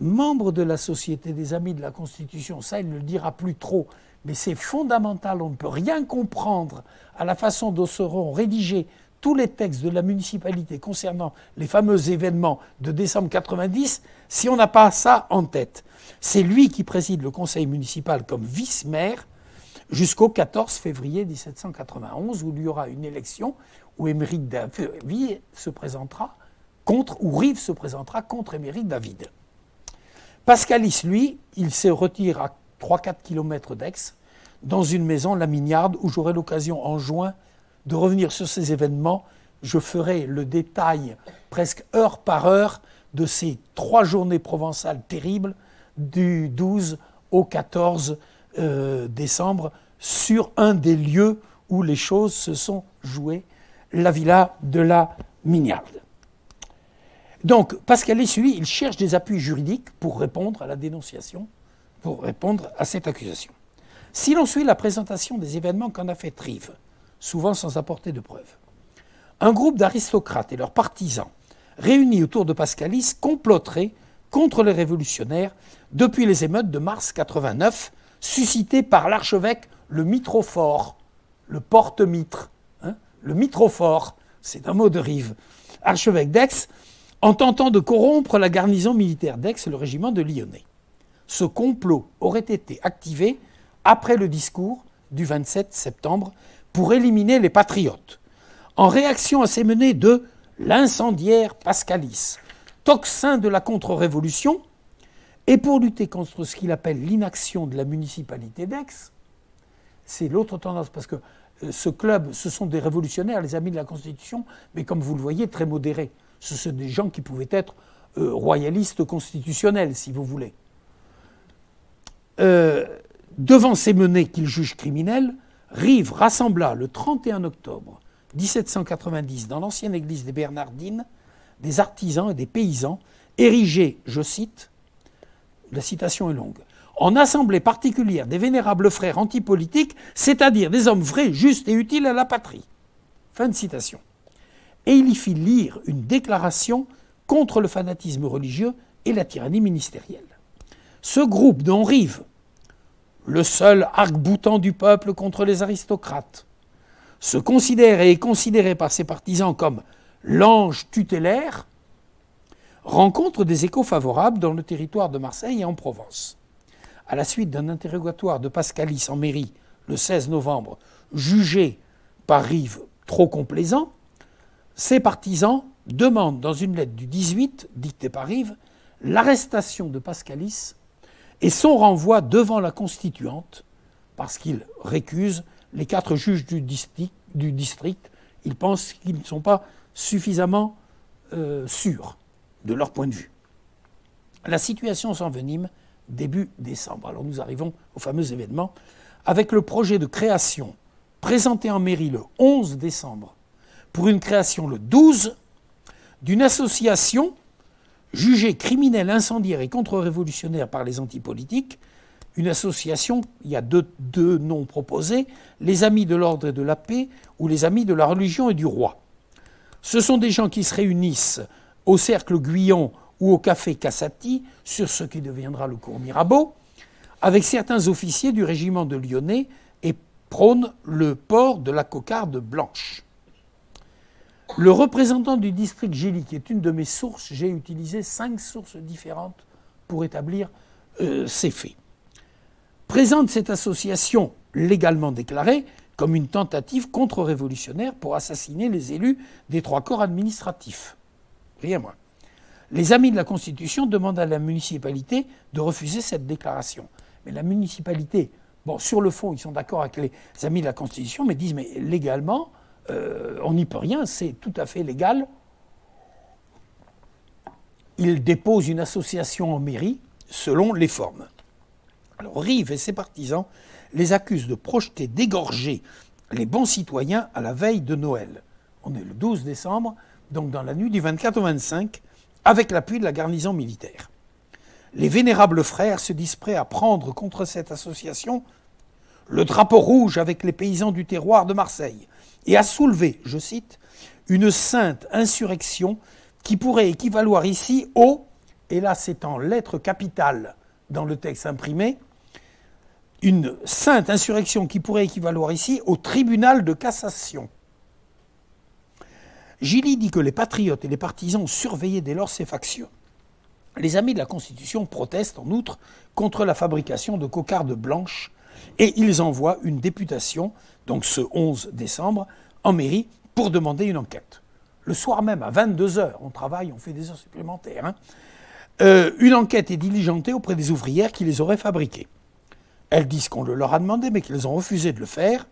membre de la Société des Amis de la Constitution, ça il ne le dira plus trop, mais c'est fondamental, on ne peut rien comprendre à la façon dont seront rédigés tous les textes de la municipalité concernant les fameux événements de décembre 90 si on n'a pas ça en tête. C'est lui qui préside le conseil municipal comme vice-maire jusqu'au 14 février 1791 où il y aura une élection où Émeric David se présentera contre, ou Rives se présentera contre Émeric David. Pascalis, lui, il se retire à 3-4 km d'Aix, dans une maison, la Mignarde, où j'aurai l'occasion en juin de revenir sur ces événements. Je ferai le détail, presque heure par heure, de ces 3 journées provençales terribles, du 12 au 14 décembre, sur un des lieux où les choses se sont jouées, la villa de la Mignarde. Donc, Pascalis, lui, il cherche des appuis juridiques pour répondre à la dénonciation pour répondre à cette accusation. Si l'on suit la présentation des événements qu'en a fait Rive, souvent sans apporter de preuves, un groupe d'aristocrates et leurs partisans réunis autour de Pascalis comploteraient contre les révolutionnaires depuis les émeutes de mars 89 suscitées par l'archevêque le Mitrophore, le porte-mitre, le Mitrophore, c'est un mot de Rive, archevêque d'Aix, en tentant de corrompre la garnison militaire d'Aix, le régiment de Lyonnais. Ce complot aurait été activé après le discours du 27 septembre pour éliminer les patriotes, en réaction à ces menées de l'incendiaire Pascalis, tocsin de la contre-révolution, et pour lutter contre ce qu'il appelle l'inaction de la municipalité d'Aix. C'est l'autre tendance, parce que ce club, ce sont des révolutionnaires, les amis de la Constitution, mais comme vous le voyez, très modérés. Ce sont des gens qui pouvaient être royalistes constitutionnels, si vous voulez. Devant ces menées qu'il juge criminelles, Rive rassembla le 31 octobre 1790 dans l'ancienne église des Bernardines des artisans et des paysans érigés, je cite, la citation est longue, en assemblée particulière des vénérables frères antipolitiques, c'est-à-dire des hommes vrais, justes et utiles à la patrie. Fin de citation. Et il y fit lire une déclaration contre le fanatisme religieux et la tyrannie ministérielle. Ce groupe dont Rive, le seul arc-boutant du peuple contre les aristocrates, se considère et est considéré par ses partisans comme l'ange tutélaire, rencontre des échos favorables dans le territoire de Marseille et en Provence. À la suite d'un interrogatoire de Pascalis en mairie le 16 novembre, jugé par Rive trop complaisant, ses partisans demandent dans une lettre du 18, dictée par Rive, l'arrestation de Pascalis et son renvoi devant la Constituante, parce qu'il récuse les 4 juges du district. Ils pensent qu'ils ne sont pas suffisamment sûrs de leur point de vue. La situation s'envenime début décembre. Alors nous arrivons au fameux événement avec le projet de création présenté en mairie le 11 décembre pour une création le 12 d'une association jugée criminelle, incendiaire et contre-révolutionnaire par les antipolitiques. Une association, il y a deux noms proposés, les Amis de l'Ordre et de la Paix ou les Amis de la Religion et du Roi. Ce sont des gens qui se réunissent au Cercle Guyon ou au Café Cassati, sur ce qui deviendra le cours Mirabeau, avec certains officiers du régiment de Lyonnais et prônent le port de la cocarde blanche. Le représentant du district Gély, qui est une de mes sources, j'ai utilisé 5 sources différentes pour établir ces faits, présente cette association légalement déclarée comme une tentative contre-révolutionnaire pour assassiner les élus des 3 corps administratifs. Rien moins. Les Amis de la Constitution demandent à la municipalité de refuser cette déclaration. Mais la municipalité, bon, sur le fond, ils sont d'accord avec les Amis de la Constitution, mais disent, mais légalement, on n'y peut rien, c'est tout à fait légal. Ils déposent une association en mairie selon les formes. Alors Rive et ses partisans les accusent de projeter, d'égorger les bons citoyens à la veille de Noël. On est le 12 décembre, donc dans la nuit du 24 au 25, avec l'appui de la garnison militaire. Les vénérables frères se disent prêts à prendre contre cette association le drapeau rouge avec les paysans du terroir de Marseille et à soulever, je cite, une sainte insurrection qui pourrait équivaloir ici au, et là c'est en lettres capitales dans le texte imprimé, une sainte insurrection qui pourrait équivaloir ici au tribunal de cassation. Gilly dit que les patriotes et les partisans ont surveillé dès lors ces factions. Les Amis de la Constitution protestent en outre contre la fabrication de cocardes blanches et ils envoient une députation, donc ce 11 décembre, en mairie pour demander une enquête. Le soir même, à 22h, on travaille, on fait des heures supplémentaires, une enquête est diligentée auprès des ouvrières qui les auraient fabriquées. Elles disent qu'on le leur a demandé, mais qu'elles ont refusé de le faire.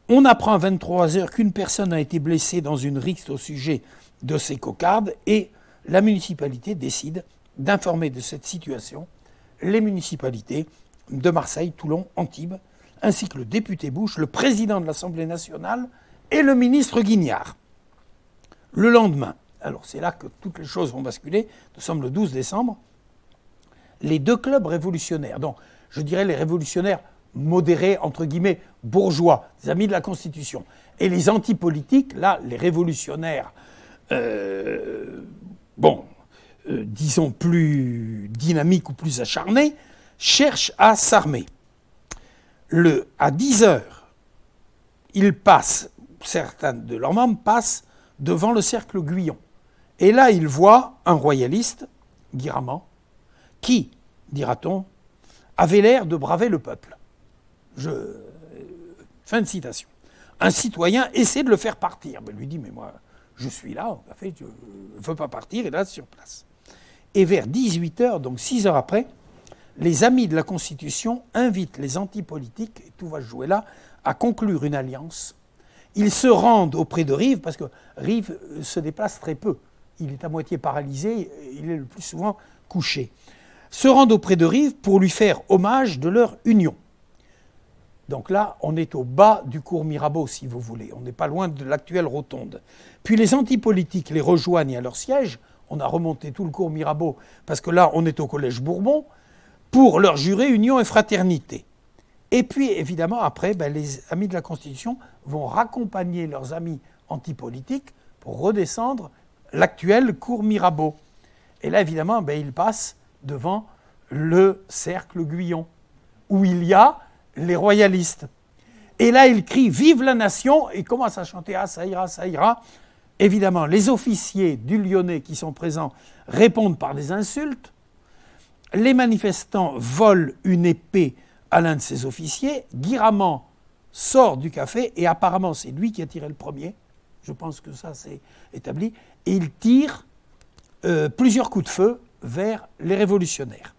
On apprend à 23h qu'une personne a été blessée dans une rixe au sujet de ces cocardes et la municipalité décide d'informer de cette situation les municipalités de Marseille, Toulon, Antibes, ainsi que le député Bouche, le président de l'Assemblée nationale et le ministre Guignard. Le lendemain, alors c'est là que toutes les choses vont basculer, nous sommes le 12 décembre, les deux clubs révolutionnaires, donc je dirais les révolutionnaires modérés, entre guillemets, bourgeois, les amis de la Constitution, et les antipolitiques, là, les révolutionnaires, disons plus dynamiques ou plus acharnés, cherchent à s'armer. À 10 heures, certains de leurs membres passent devant le cercle Guyon. Et là, ils voient un royaliste, Guiraman, qui, dira-t-on, avait l'air de braver le peuple. Fin de citation. Un citoyen essaie de le faire partir. Il lui dit, mais moi, je suis là, en fait, je ne veux pas partir, et là, sur place. Et vers 18 heures, donc 6 heures après, les amis de la Constitution invitent les antipolitiques, et tout va se jouer là, à conclure une alliance. Ils se rendent auprès de Rive, parce que Rive se déplace très peu. Il est à moitié paralysé, il est le plus souvent couché. Se rendent auprès de Rive pour lui faire hommage de leur union. Donc là, on est au bas du cours Mirabeau, si vous voulez. On n'est pas loin de l'actuelle rotonde. Puis les antipolitiques les rejoignent à leur siège. On a remonté tout le cours Mirabeau, parce que là, on est au Collège Bourbon, pour leur jurer union et fraternité. Et puis, évidemment, après, les amis de la Constitution vont raccompagner leurs amis antipolitiques pour redescendre l'actuel cours Mirabeau. Et là, évidemment, ils passent devant le cercle Guyon, où il y a les royalistes. Et là, ils crient « Vive la nation !» et commencent à chanter « Ah, ça ira, ça ira !» Évidemment, les officiers du Lyonnais qui sont présents répondent par des insultes. Les manifestants volent une épée à l'un de ces officiers. Guiraman sort du café et apparemment, c'est lui qui a tiré le premier. Je pense que ça, c'est établi. Et il tire plusieurs coups de feu vers les révolutionnaires.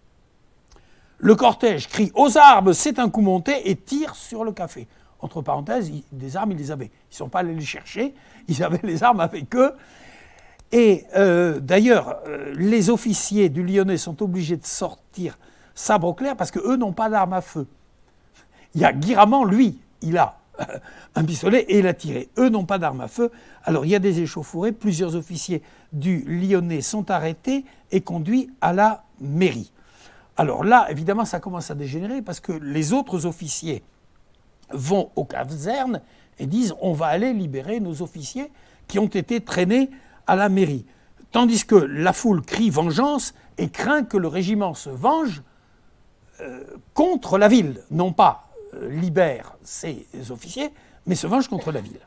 Le cortège crie « Aux armes, c'est un coup monté » et tire sur le café. Entre parenthèses, des armes, ils les avaient. Ils ne sont pas allés les chercher, ils avaient les armes avec eux. Et d'ailleurs, les officiers du Lyonnais sont obligés de sortir sabre au clair parce qu'eux n'ont pas d'armes à feu. Il y a Guiraman, lui, il a un pistolet et il a tiré. Eux n'ont pas d'armes à feu. Alors il y a des échauffourées, plusieurs officiers du Lyonnais sont arrêtés et conduits à la mairie. Alors là, évidemment, ça commence à dégénérer parce que les autres officiers vont aux casernes et disent « on va aller libérer nos officiers qui ont été traînés à la mairie ». Tandis que la foule crie vengeance et craint que le régiment se venge contre la ville. Non pas libère ses officiers, mais se venge contre la ville.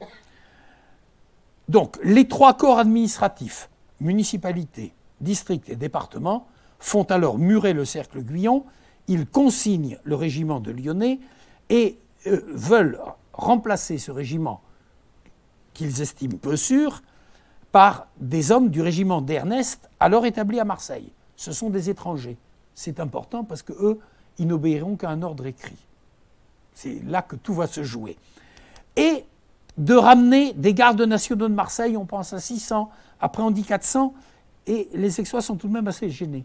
Donc les trois corps administratifs, municipalité, district et département, font alors murer le cercle Guyon. Ils consignent le régiment de Lyonnais et veulent remplacer ce régiment qu'ils estiment peu sûr par des hommes du régiment d'Ernest, alors établi à Marseille. Ce sont des étrangers. C'est important parce qu'eux, ils n'obéiront qu'à un ordre écrit. C'est là que tout va se jouer. Et de ramener des gardes nationaux de Marseille, on pense à 600, après on dit 400, et les Aixois sont tout de même assez gênés.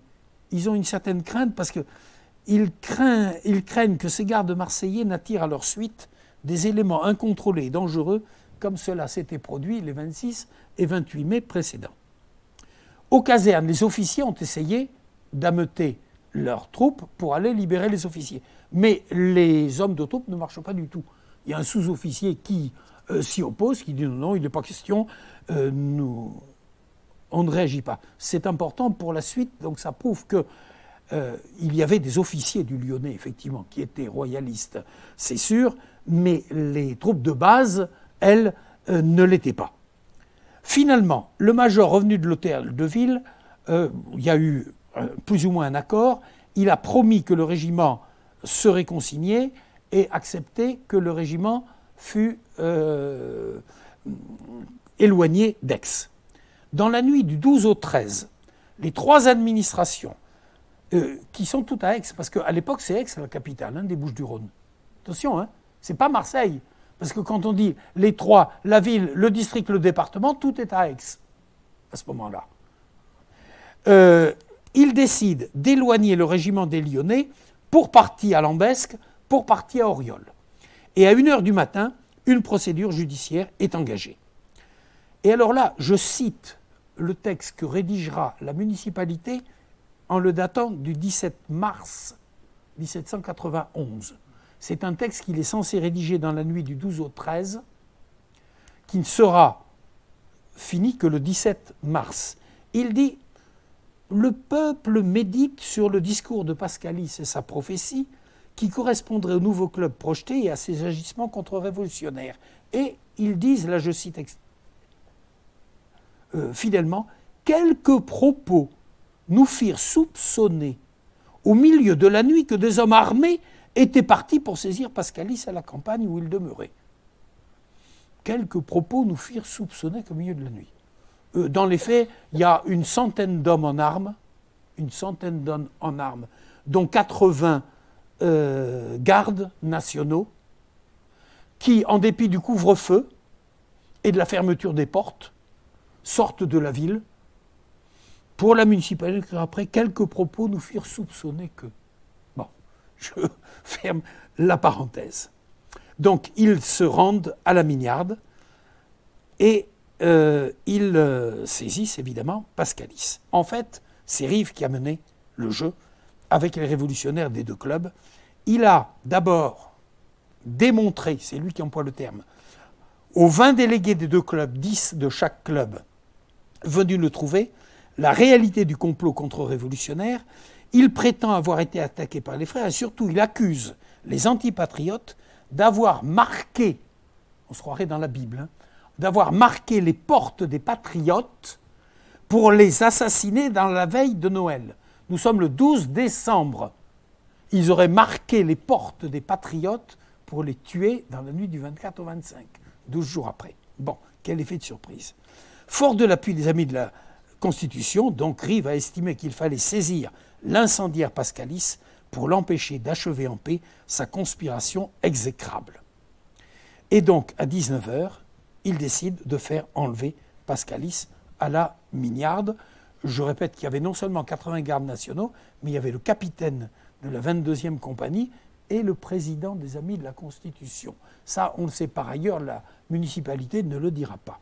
Ils ont une certaine crainte parce qu'ils craignent que ces gardes marseillais n'attirent à leur suite des éléments incontrôlés et dangereux comme cela s'était produit les 26 et 28 mai précédents. Aux casernes, les officiers ont essayé d'ameuter leurs troupes pour aller libérer les officiers. Mais les hommes de troupes ne marchent pas du tout. Il y a un sous-officier qui s'y oppose, qui dit non, non, il n'est pas question, on ne réagit pas. C'est important pour la suite, donc ça prouve que il y avait des officiers du Lyonnais, effectivement, qui étaient royalistes, c'est sûr, mais les troupes de base, elles, ne l'étaient pas. Finalement, le major revenu de l'hôtel de ville, il y a eu plus ou moins un accord, il a promis que le régiment serait consigné et accepté que le régiment fût éloigné d'Aix. Dans la nuit du 12 au 13, les trois administrations qui sont toutes à Aix, parce qu'à l'époque c'est Aix la capitale des Bouches-du-Rhône. Attention, c'est pas Marseille, parce que quand on dit les trois, la ville, le district, le département, tout est à Aix à ce moment-là. Ils décident d'éloigner le régiment des Lyonnais pour partir à Lambesc, pour partir à Auriol. Et à 1h du matin, une procédure judiciaire est engagée. Et alors là, je cite le texte que rédigera la municipalité en le datant du 17 mars 1791. C'est un texte qu'il est censé rédiger dans la nuit du 12 au 13, qui ne sera fini que le 17 mars. Il dit « Le peuple médite sur le discours de Pascalis et sa prophétie, qui correspondrait au nouveau club projeté et à ses agissements contre-révolutionnaires. » Et ils disent, là je cite fidèlement, « Quelques propos nous firent soupçonner au milieu de la nuit que des hommes armés étaient partis pour saisir Pascalis à la campagne où il demeurait. » Quelques propos nous firent soupçonner qu'au milieu de la nuit. Dans les faits, il y a une centaine d'hommes en armes, dont 80 gardes nationaux, qui, en dépit du couvre-feu et de la fermeture des portes, sortent de la ville. Pour la municipalité, après, quelques propos nous firent soupçonner que... Bon, je ferme la parenthèse. Donc, ils se rendent à la Mignarde et ils saisissent évidemment Pascalis. En fait, c'est Rive qui a mené le jeu avec les révolutionnaires des deux clubs. Il a d'abord démontré, c'est lui qui emploie le terme, aux 20 délégués des deux clubs, 10 de chaque club, venus le trouver, la réalité du complot contre-révolutionnaire. Il prétend avoir été attaqué par les frères et surtout il accuse les antipatriotes d'avoir marqué, on se croirait dans la Bible, d'avoir marqué les portes des patriotes pour les assassiner dans la veille de Noël. Nous sommes le 12 décembre. Ils auraient marqué les portes des patriotes pour les tuer dans la nuit du 24 au 25, 12 jours après. Bon, quel effet de surprise. Fort de l'appui des amis de la Constitution, donc Rive a estimé qu'il fallait saisir l'incendiaire Pascalis pour l'empêcher d'achever en paix sa conspiration exécrable. Et donc, à 19h, il décide de faire enlever Pascalis à la Mignarde. Je répète qu'il y avait non seulement 80 gardes nationaux, mais il y avait le capitaine de la 22e compagnie et le président des Amis de la Constitution. Ça, on le sait par ailleurs, la municipalité ne le dira pas.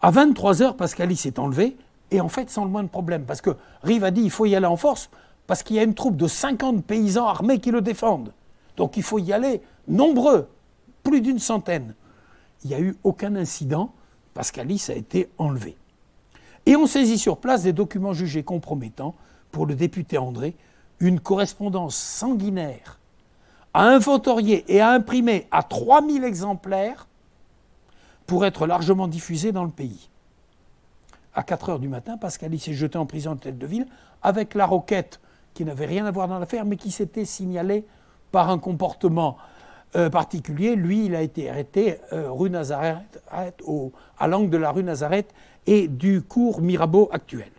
À 23h, Pascalis est enlevé, et en fait sans le moindre problème, parce que Rive a dit qu'il faut y aller en force, parce qu'il y a une troupe de 50 paysans armés qui le défendent. Donc il faut y aller nombreux, plus d'une centaine. Il n'y a eu aucun incident, Pascalis a été enlevé. Et on saisit sur place des documents jugés compromettants pour le député André, une correspondance sanguinaire à inventorier et à imprimer à 3000 exemplaires pour être largement diffusée dans le pays. À 4h du matin, Pascalis est jeté en prison de tête de ville avec la Roquette, qui n'avait rien à voir dans l'affaire, mais qui s'était signalé par un comportement particulier. Lui, il a été arrêté rue Nazareth, à l'angle de la rue Nazareth et du cours Mirabeau actuel.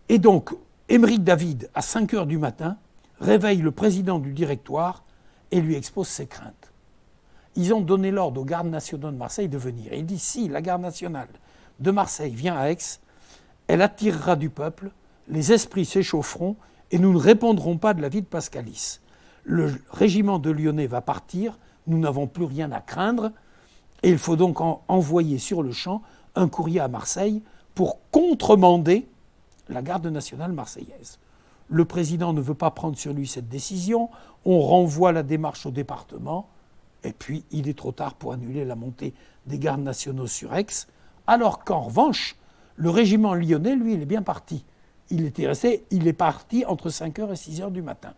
Et donc, Émeric David, à 5h du matin, réveille le président du directoire et lui expose ses craintes. Ils ont donné l'ordre aux gardes nationaux de Marseille de venir. Et il dit, si la garde nationale de Marseille vient à Aix, elle attirera du peuple, les esprits s'échaufferont et nous ne répondrons pas de la vie de Pascalis. Le régiment de Lyonnais va partir, nous n'avons plus rien à craindre et il faut donc envoyer sur le champ un courrier à Marseille pour contremander la garde nationale marseillaise. Le président ne veut pas prendre sur lui cette décision, on renvoie la démarche au département et puis il est trop tard pour annuler la montée des gardes nationaux sur Aix, alors qu'en revanche, le régiment lyonnais, lui, il est bien parti. Il est parti entre 5h et 6h du matin.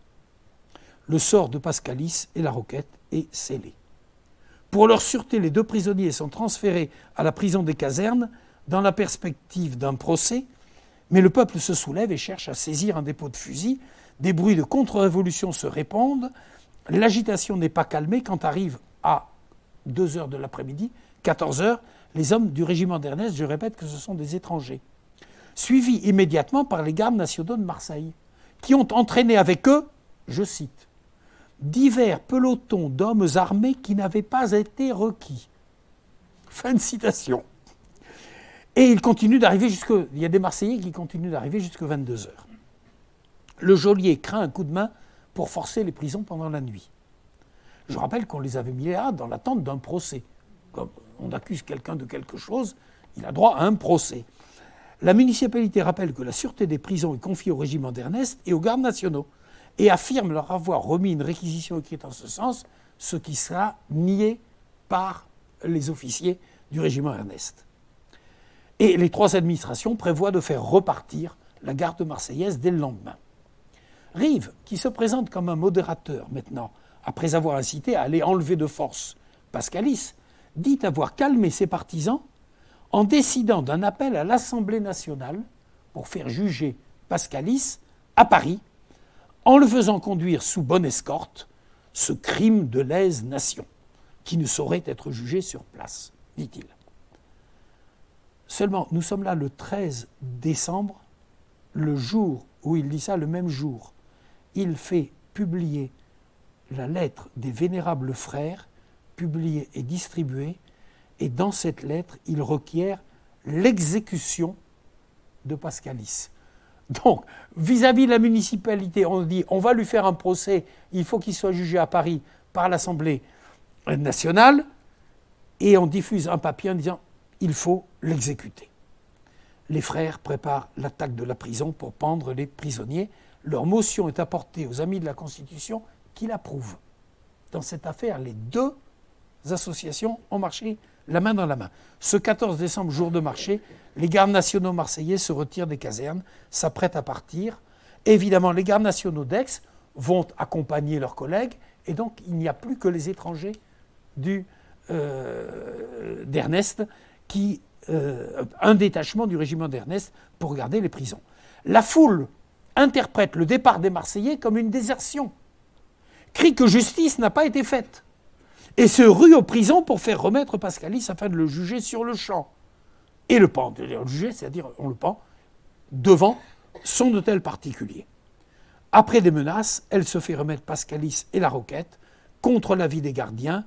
Le sort de Pascalis et la Roquette est scellé. Pour leur sûreté, les deux prisonniers sont transférés à la prison des casernes dans la perspective d'un procès, mais le peuple se soulève et cherche à saisir un dépôt de fusil. Des bruits de contre-révolution se répandent. L'agitation n'est pas calmée quand arrive à 2h de l'après-midi, 14h, les hommes du régiment d'Ernest, je répète que ce sont des étrangers, suivis immédiatement par les gardes nationaux de Marseille, qui ont entraîné avec eux, je cite, divers pelotons d'hommes armés qui n'avaient pas été requis. Fin de citation. Et ils continuent d'arriver il y a des Marseillais qui continuent d'arriver jusqu'à 22h. Le geôlier craint un coup de main pour forcer les prisons pendant la nuit. Je rappelle qu'on les avait mis là dans l'attente d'un procès. Comme on accuse quelqu'un de quelque chose, il a droit à un procès. La municipalité rappelle que la sûreté des prisons est confiée au régiment d'Ernest et aux gardes nationaux et affirme leur avoir remis une réquisition écrite en ce sens, ce qui sera nié par les officiers du régiment Ernest. Et les trois administrations prévoient de faire repartir la garde marseillaise dès le lendemain. Rive, qui se présente comme un modérateur maintenant, après avoir incité à aller enlever de force Pascalis, dit avoir calmé ses partisans en décidant d'un appel à l'Assemblée nationale pour faire juger Pascalis à Paris, en le faisant conduire sous bonne escorte, ce crime de lèse-nation, qui ne saurait être jugé sur place, dit-il. Seulement, nous sommes là le 13 décembre, le jour où il dit ça, le même jour, il fait publier la lettre des vénérables frères, publiée et distribuée, et dans cette lettre, il requiert l'exécution de Pascalis. Donc, vis-à-vis de la municipalité, on dit on va lui faire un procès, il faut qu'il soit jugé à Paris par l'Assemblée nationale, et on diffuse un papier en disant il faut l'exécuter. Les frères préparent l'attaque de la prison pour pendre les prisonniers. Leur motion est apportée aux amis de la Constitution qui l'approuvent. Dans cette affaire, les deux associations ont marché la main dans la main. Ce 14 décembre, jour de marché, les gardes nationaux marseillais se retirent des casernes, s'apprêtent à partir. Évidemment, les gardes nationaux d'Aix vont accompagner leurs collègues, et donc il n'y a plus que les étrangers d'Ernest, un détachement du régiment d'Ernest pour garder les prisons. La foule interprète le départ des Marseillais comme une désertion, crie que justice n'a pas été faite, et se rue aux prisons pour faire remettre Pascalis afin de le juger sur le champ. Et le pend, le juger, c'est-à-dire on le pend devant son hôtel particulier. Après des menaces, elle se fait remettre Pascalis et la Roquette contre l'avis des gardiens.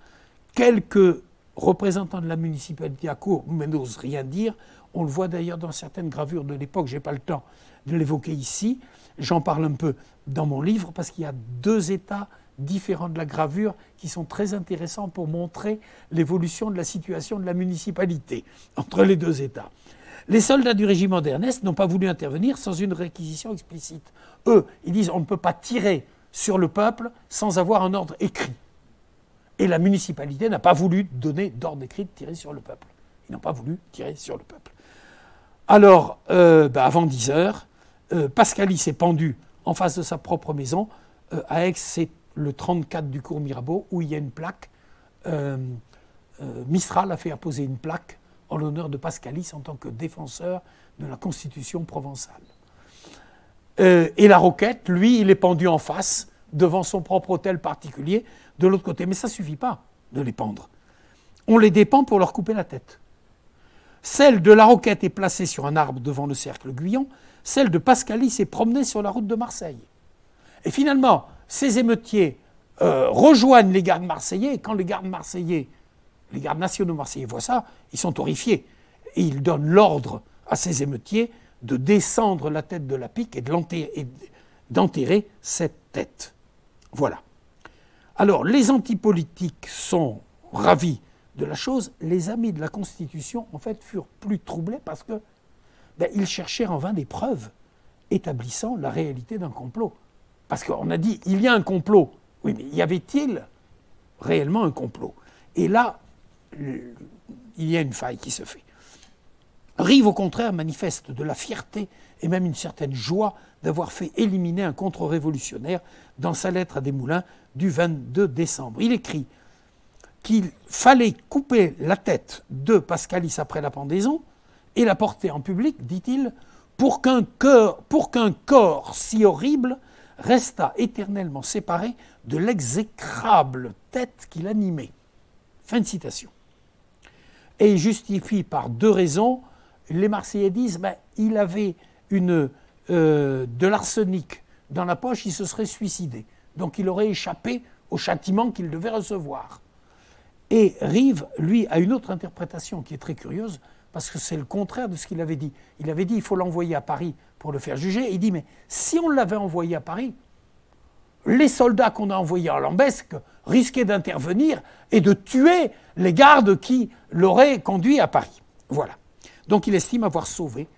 Quelques représentants de la municipalité accourent, mais n'osent rien dire. On le voit d'ailleurs dans certaines gravures de l'époque, je n'ai pas le temps de l'évoquer ici. J'en parle un peu dans mon livre parce qu'il y a deux états différents de la gravure qui sont très intéressants pour montrer l'évolution de la situation de la municipalité entre les deux États. Les soldats du régiment d'Ernest n'ont pas voulu intervenir sans une réquisition explicite. Eux, ils disent on ne peut pas tirer sur le peuple sans avoir un ordre écrit. Et la municipalité n'a pas voulu donner d'ordre écrit de tirer sur le peuple. Ils n'ont pas voulu tirer sur le peuple. Alors, avant 10 heures, Pascalis est pendu en face de sa propre maison. À Aix, c'est le 34 du cours Mirabeau, où il y a une plaque. Mistral a fait apposer une plaque en l'honneur de Pascalis en tant que défenseur de la Constitution provençale. Et la Roquette, lui, il est pendu en face, devant son propre hôtel particulier, de l'autre côté. Mais ça ne suffit pas de les pendre. On les dépend pour leur couper la tête. Celle de la Roquette est placée sur un arbre devant le cercle Guyon, celle de Pascalis est promenée sur la route de Marseille. Et finalement, ces émeutiers rejoignent les gardes marseillais, et quand les gardes nationaux marseillais voient ça, ils sont horrifiés. Et ils donnent l'ordre à ces émeutiers de descendre la tête de la pique et d'enterrer cette tête. Voilà. Alors, les antipolitiques sont ravis de la chose. Les amis de la Constitution, en fait, furent plus troublés parce que ils cherchaient en vain des preuves établissant la réalité d'un complot. Parce qu'on a dit, il y a un complot. Oui, mais y avait-il réellement un complot? Et là, il y a une faille qui se fait. Rive, au contraire, manifeste de la fierté et même une certaine joie d'avoir fait éliminer un contre-révolutionnaire dans sa lettre à Desmoulins du 22 décembre. Il écrit qu'il fallait couper la tête de Pascalis après la pendaison et la porter en public, dit-il, pour qu'un corps si horrible resta éternellement séparé de l'exécrable tête qui l'animait. Fin de citation. Et il justifie par deux raisons. Les Marseillais disent il avait de l'arsenic dans la poche, il se serait suicidé. Donc il aurait échappé au châtiment qu'il devait recevoir. Et Rive, lui, a une autre interprétation qui est très curieuse, parce que c'est le contraire de ce qu'il avait dit. Il avait dit il faut l'envoyer à Paris pour le faire juger. Il dit mais si on l'avait envoyé à Paris, les soldats qu'on a envoyés en Lambesque risquaient d'intervenir et de tuer les gardes qui l'auraient conduit à Paris. Voilà. Donc il estime avoir sauvé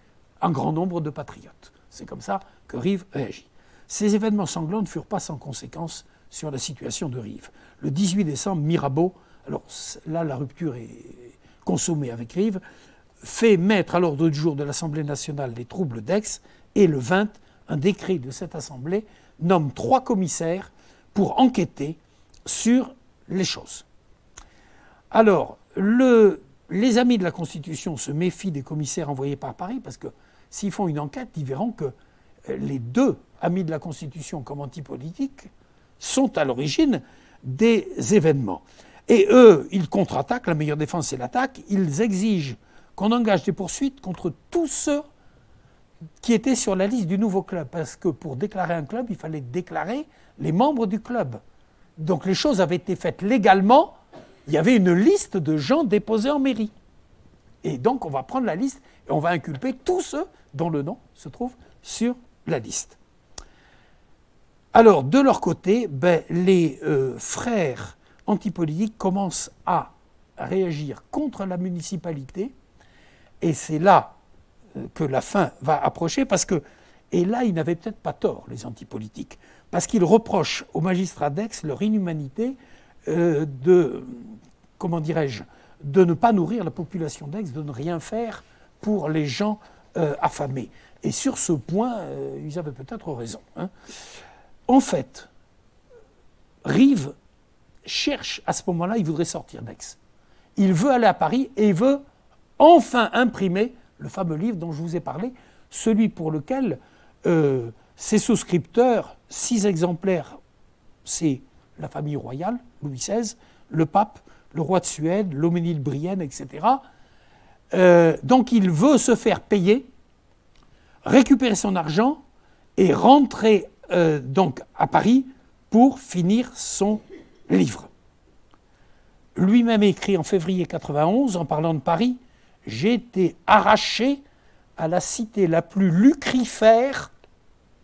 un grand nombre de patriotes. C'est comme ça que Rive réagit. Ces événements sanglants ne furent pas sans conséquences sur la situation de Rive. Le 18 décembre, Mirabeau, alors là la rupture est consommée avec Rive, fait mettre à l'ordre du jour de l'Assemblée nationale les troubles d'Aix, et le 20, un décret de cette Assemblée nomme 3 commissaires pour enquêter sur les choses. Alors, les amis de la Constitution se méfient des commissaires envoyés par Paris, parce que s'ils font une enquête, ils verront que les 2 amis de la Constitution comme antipolitiques sont à l'origine des événements. Et eux, ils contre-attaquent, la meilleure défense c'est l'attaque, ils exigent qu'on engage des poursuites contre tous ceux qui étaient sur la liste du nouveau club, parce que pour déclarer un club, il fallait déclarer les membres du club. Donc les choses avaient été faites légalement, il y avait une liste de gens déposés en mairie. Et donc on va prendre la liste et on va inculper tous ceux dont le nom se trouve sur la liste. Alors de leur côté, les frères antipolitiques commencent à réagir contre la municipalité, et c'est là que la fin va approcher, parce que, et là ils n'avaient peut-être pas tort, les antipolitiques, parce qu'ils reprochent aux magistrats d'Aix leur inhumanité de ne pas nourrir la population d'Aix, de ne rien faire pour les gens affamés. Et sur ce point, ils avaient peut-être raison. En fait, Rive cherche, à ce moment-là, il voudrait sortir d'Aix. Il veut aller à Paris et il veut enfin imprimer le fameux livre dont je vous ai parlé, celui pour lequel ses souscripteurs, 6 exemplaires, c'est la famille royale, Louis XVI, le pape, le roi de Suède, l'Homénile Brienne, etc. Donc il veut se faire payer, récupérer son argent et rentrer donc à Paris pour finir son livre. Lui-même écrit en février 91, en parlant de Paris, « J'ai été arraché à la cité la plus lucrifère »,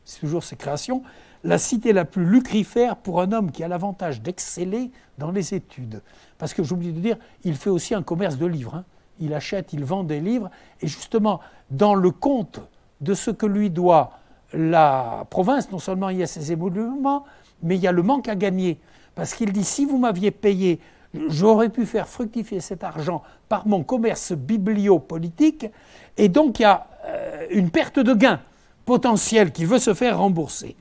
c'est toujours ses créations, la cité la plus lucrifère pour un homme qui a l'avantage d'exceller dans les études. Parce que j'oublie de dire, il fait aussi un commerce de livres. Il achète, il vend des livres. Et justement, dans le compte de ce que lui doit la province, non seulement il y a ses émoluments, mais il y a le manque à gagner. Parce qu'il dit, si vous m'aviez payé, j'aurais pu faire fructifier cet argent par mon commerce bibliopolitique. Et donc il y a une perte de gain potentielle qui veut se faire rembourser.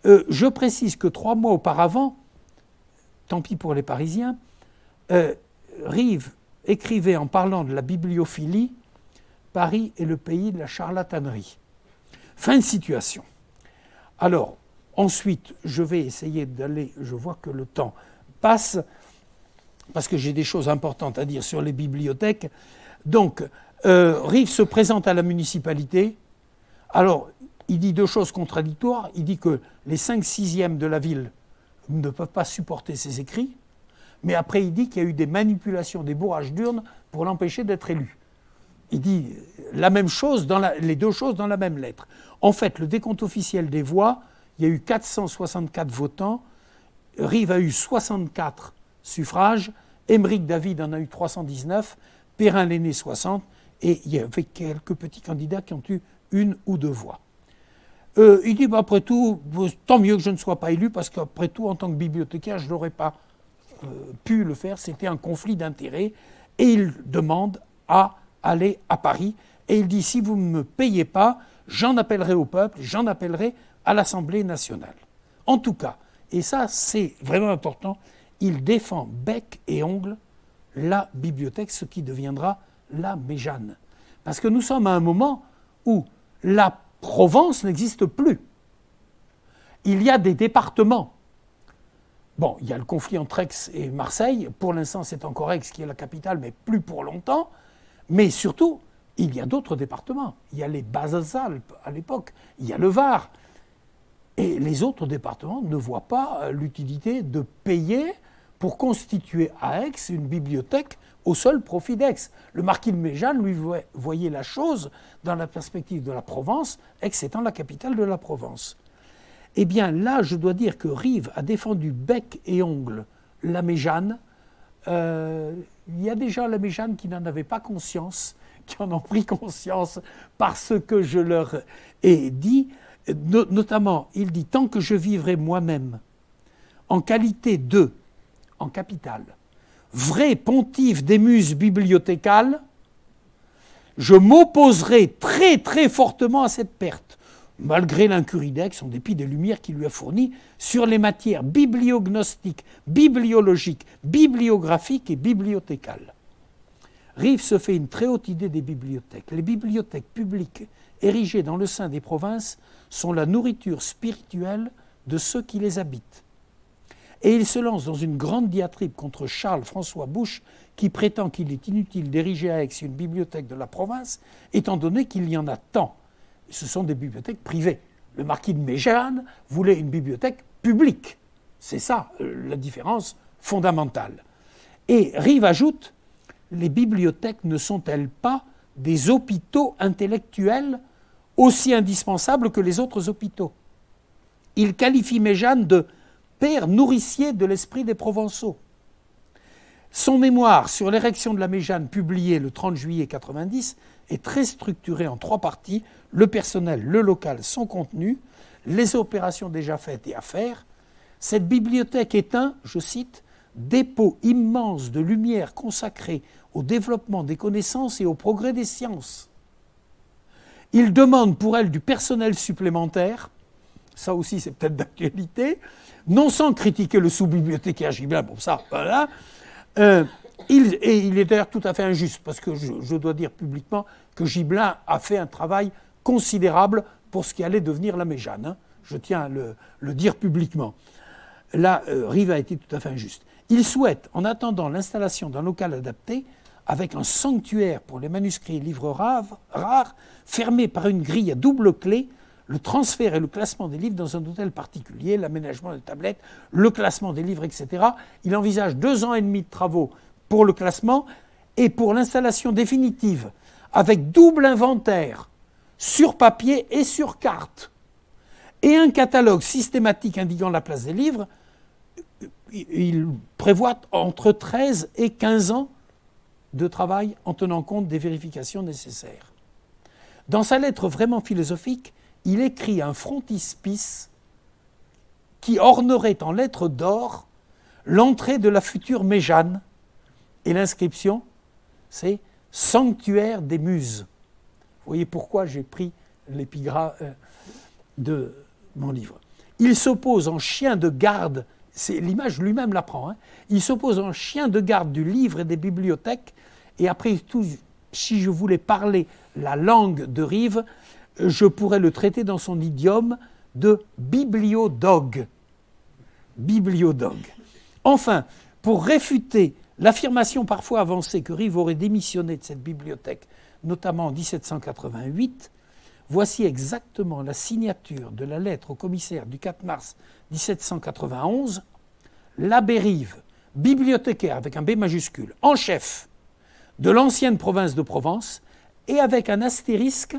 Je précise que 3 mois auparavant, tant pis pour les Parisiens, Rive écrivait en parlant de la bibliophilie « Paris est le pays de la charlatanerie ». Fin de situation. Alors, ensuite, je vais essayer d'aller, je vois que le temps passe, parce que j'ai des choses importantes à dire sur les bibliothèques. Donc, Rive se présente à la municipalité. Alors, il dit 2 choses contradictoires. Il dit que les 5/6e de la ville ne peuvent pas supporter ses écrits, mais après il dit qu'il y a eu des manipulations, des bourrages d'urnes pour l'empêcher d'être élu. Il dit la même chose, les 2 choses dans la même lettre. En fait, le décompte officiel des voix, il y a eu 464 votants, Rive a eu 64 suffrages, Aymeric David en a eu 319, Perrin-Lenné 60, et il y avait quelques petits candidats qui ont eu 1 ou 2 voix. Il dit, après tout, tant mieux que je ne sois pas élu, parce qu'après tout, en tant que bibliothécaire, je n'aurais pas pu le faire, c'était un conflit d'intérêts, et il demande à aller à Paris, et il dit, si vous ne me payez pas, j'en appellerai au peuple, j'en appellerai à l'Assemblée nationale. En tout cas, et ça c'est vraiment important, il défend bec et ongle la bibliothèque, ce qui deviendra la Méjane. Parce que nous sommes à un moment où la Provence n'existe plus. Il y a des départements. Bon, il y a le conflit entre Aix et Marseille. Pour l'instant, c'est encore Aix qui est la capitale, mais plus pour longtemps. Mais surtout, il y a d'autres départements. Il y a les Basses-Alpes à l'époque. Il y a le Var. Et les autres départements ne voient pas l'utilité de payer pour constituer à Aix une bibliothèque au seul profit d'Aix. Le marquis de Méjane, lui, voyait la chose dans la perspective de la Provence, Aix étant la capitale de la Provence. Eh bien là, je dois dire que Rive a défendu bec et ongle la Méjane. Il y a des gens à la Méjane qui n'en avaient pas conscience, qui en ont pris conscience parce que je leur ai dit, notamment, il dit « Tant que je vivrai moi-même en qualité de, en capital, vrai pontife des muses bibliothécales, je m'opposerai très très fortement à cette perte, malgré l'incuridex, en dépit des lumières qu'il lui a fournies, sur les matières bibliognostiques, bibliologiques, bibliographiques et bibliothécales. » Rive se fait une très haute idée des bibliothèques. Les bibliothèques publiques érigées dans le sein des provinces sont la nourriture spirituelle de ceux qui les habitent. Et il se lance dans une grande diatribe contre Charles-François Buch, qui prétend qu'il est inutile d'ériger à Aix une bibliothèque de la province, étant donné qu'il y en a tant. Ce sont des bibliothèques privées. Le marquis de Méjeanne voulait une bibliothèque publique. C'est ça la différence fondamentale. Et Rive ajoute, les bibliothèques ne sont-elles pas des hôpitaux intellectuels aussi indispensables que les autres hôpitaux? Il qualifie Méjeanne de père nourricier de l'esprit des Provençaux. Son mémoire sur l'érection de la Méjeanne, publié le 30 juillet 90, est très structuré en 3 parties, le personnel, le local, son contenu, les opérations déjà faites et à faire. Cette bibliothèque est un, je cite, dépôt immense de lumière consacré au développement des connaissances et au progrès des sciences. Il demande pour elle du personnel supplémentaire, ça aussi c'est peut-être d'actualité, non sans critiquer le sous-bibliothécaire Gibelin, bon ça, voilà. Il est d'ailleurs tout à fait injuste, parce que je dois dire publiquement que Gibelin a fait un travail considérable pour ce qui allait devenir la Méjeanne, hein. Je tiens à le dire publiquement. Là, Rive a été tout à fait injuste. Il souhaite, en attendant l'installation d'un local adapté, avec un sanctuaire pour les manuscrits et livres rares, fermé par une grille à double clé, le transfert et le classement des livres dans un hôtel particulier, l'aménagement des tablettes, le classement des livres, etc. Il envisage 2 ans et demi de travaux pour le classement et pour l'installation définitive, avec double inventaire, sur papier et sur carte, et un catalogue systématique indiquant la place des livres. Il prévoit entre 13 et 15 ans de travail en tenant compte des vérifications nécessaires. Dans sa lettre vraiment philosophique, il écrit un frontispice qui ornerait en lettres d'or l'entrée de la future Méjeanne. Et l'inscription, c'est « Sanctuaire des Muses ». Vous voyez pourquoi j'ai pris l'épigraphe de mon livre. Il s'oppose en chien de garde, l'image lui-même l'apprend, hein, il s'oppose en chien de garde du livre et des bibliothèques. Et après tout, si je voulais parler la langue de Rive, je pourrais le traiter dans son idiome de bibliodogue. Bibliodogue. Enfin, pour réfuter l'affirmation parfois avancée que Rive aurait démissionné de cette bibliothèque, notamment en 1788, voici exactement la signature de la lettre au commissaire du 4 mars 1791. L'abbé Rive, bibliothécaire avec un B majuscule, en chef de l'ancienne province de Provence, et avec un astérisque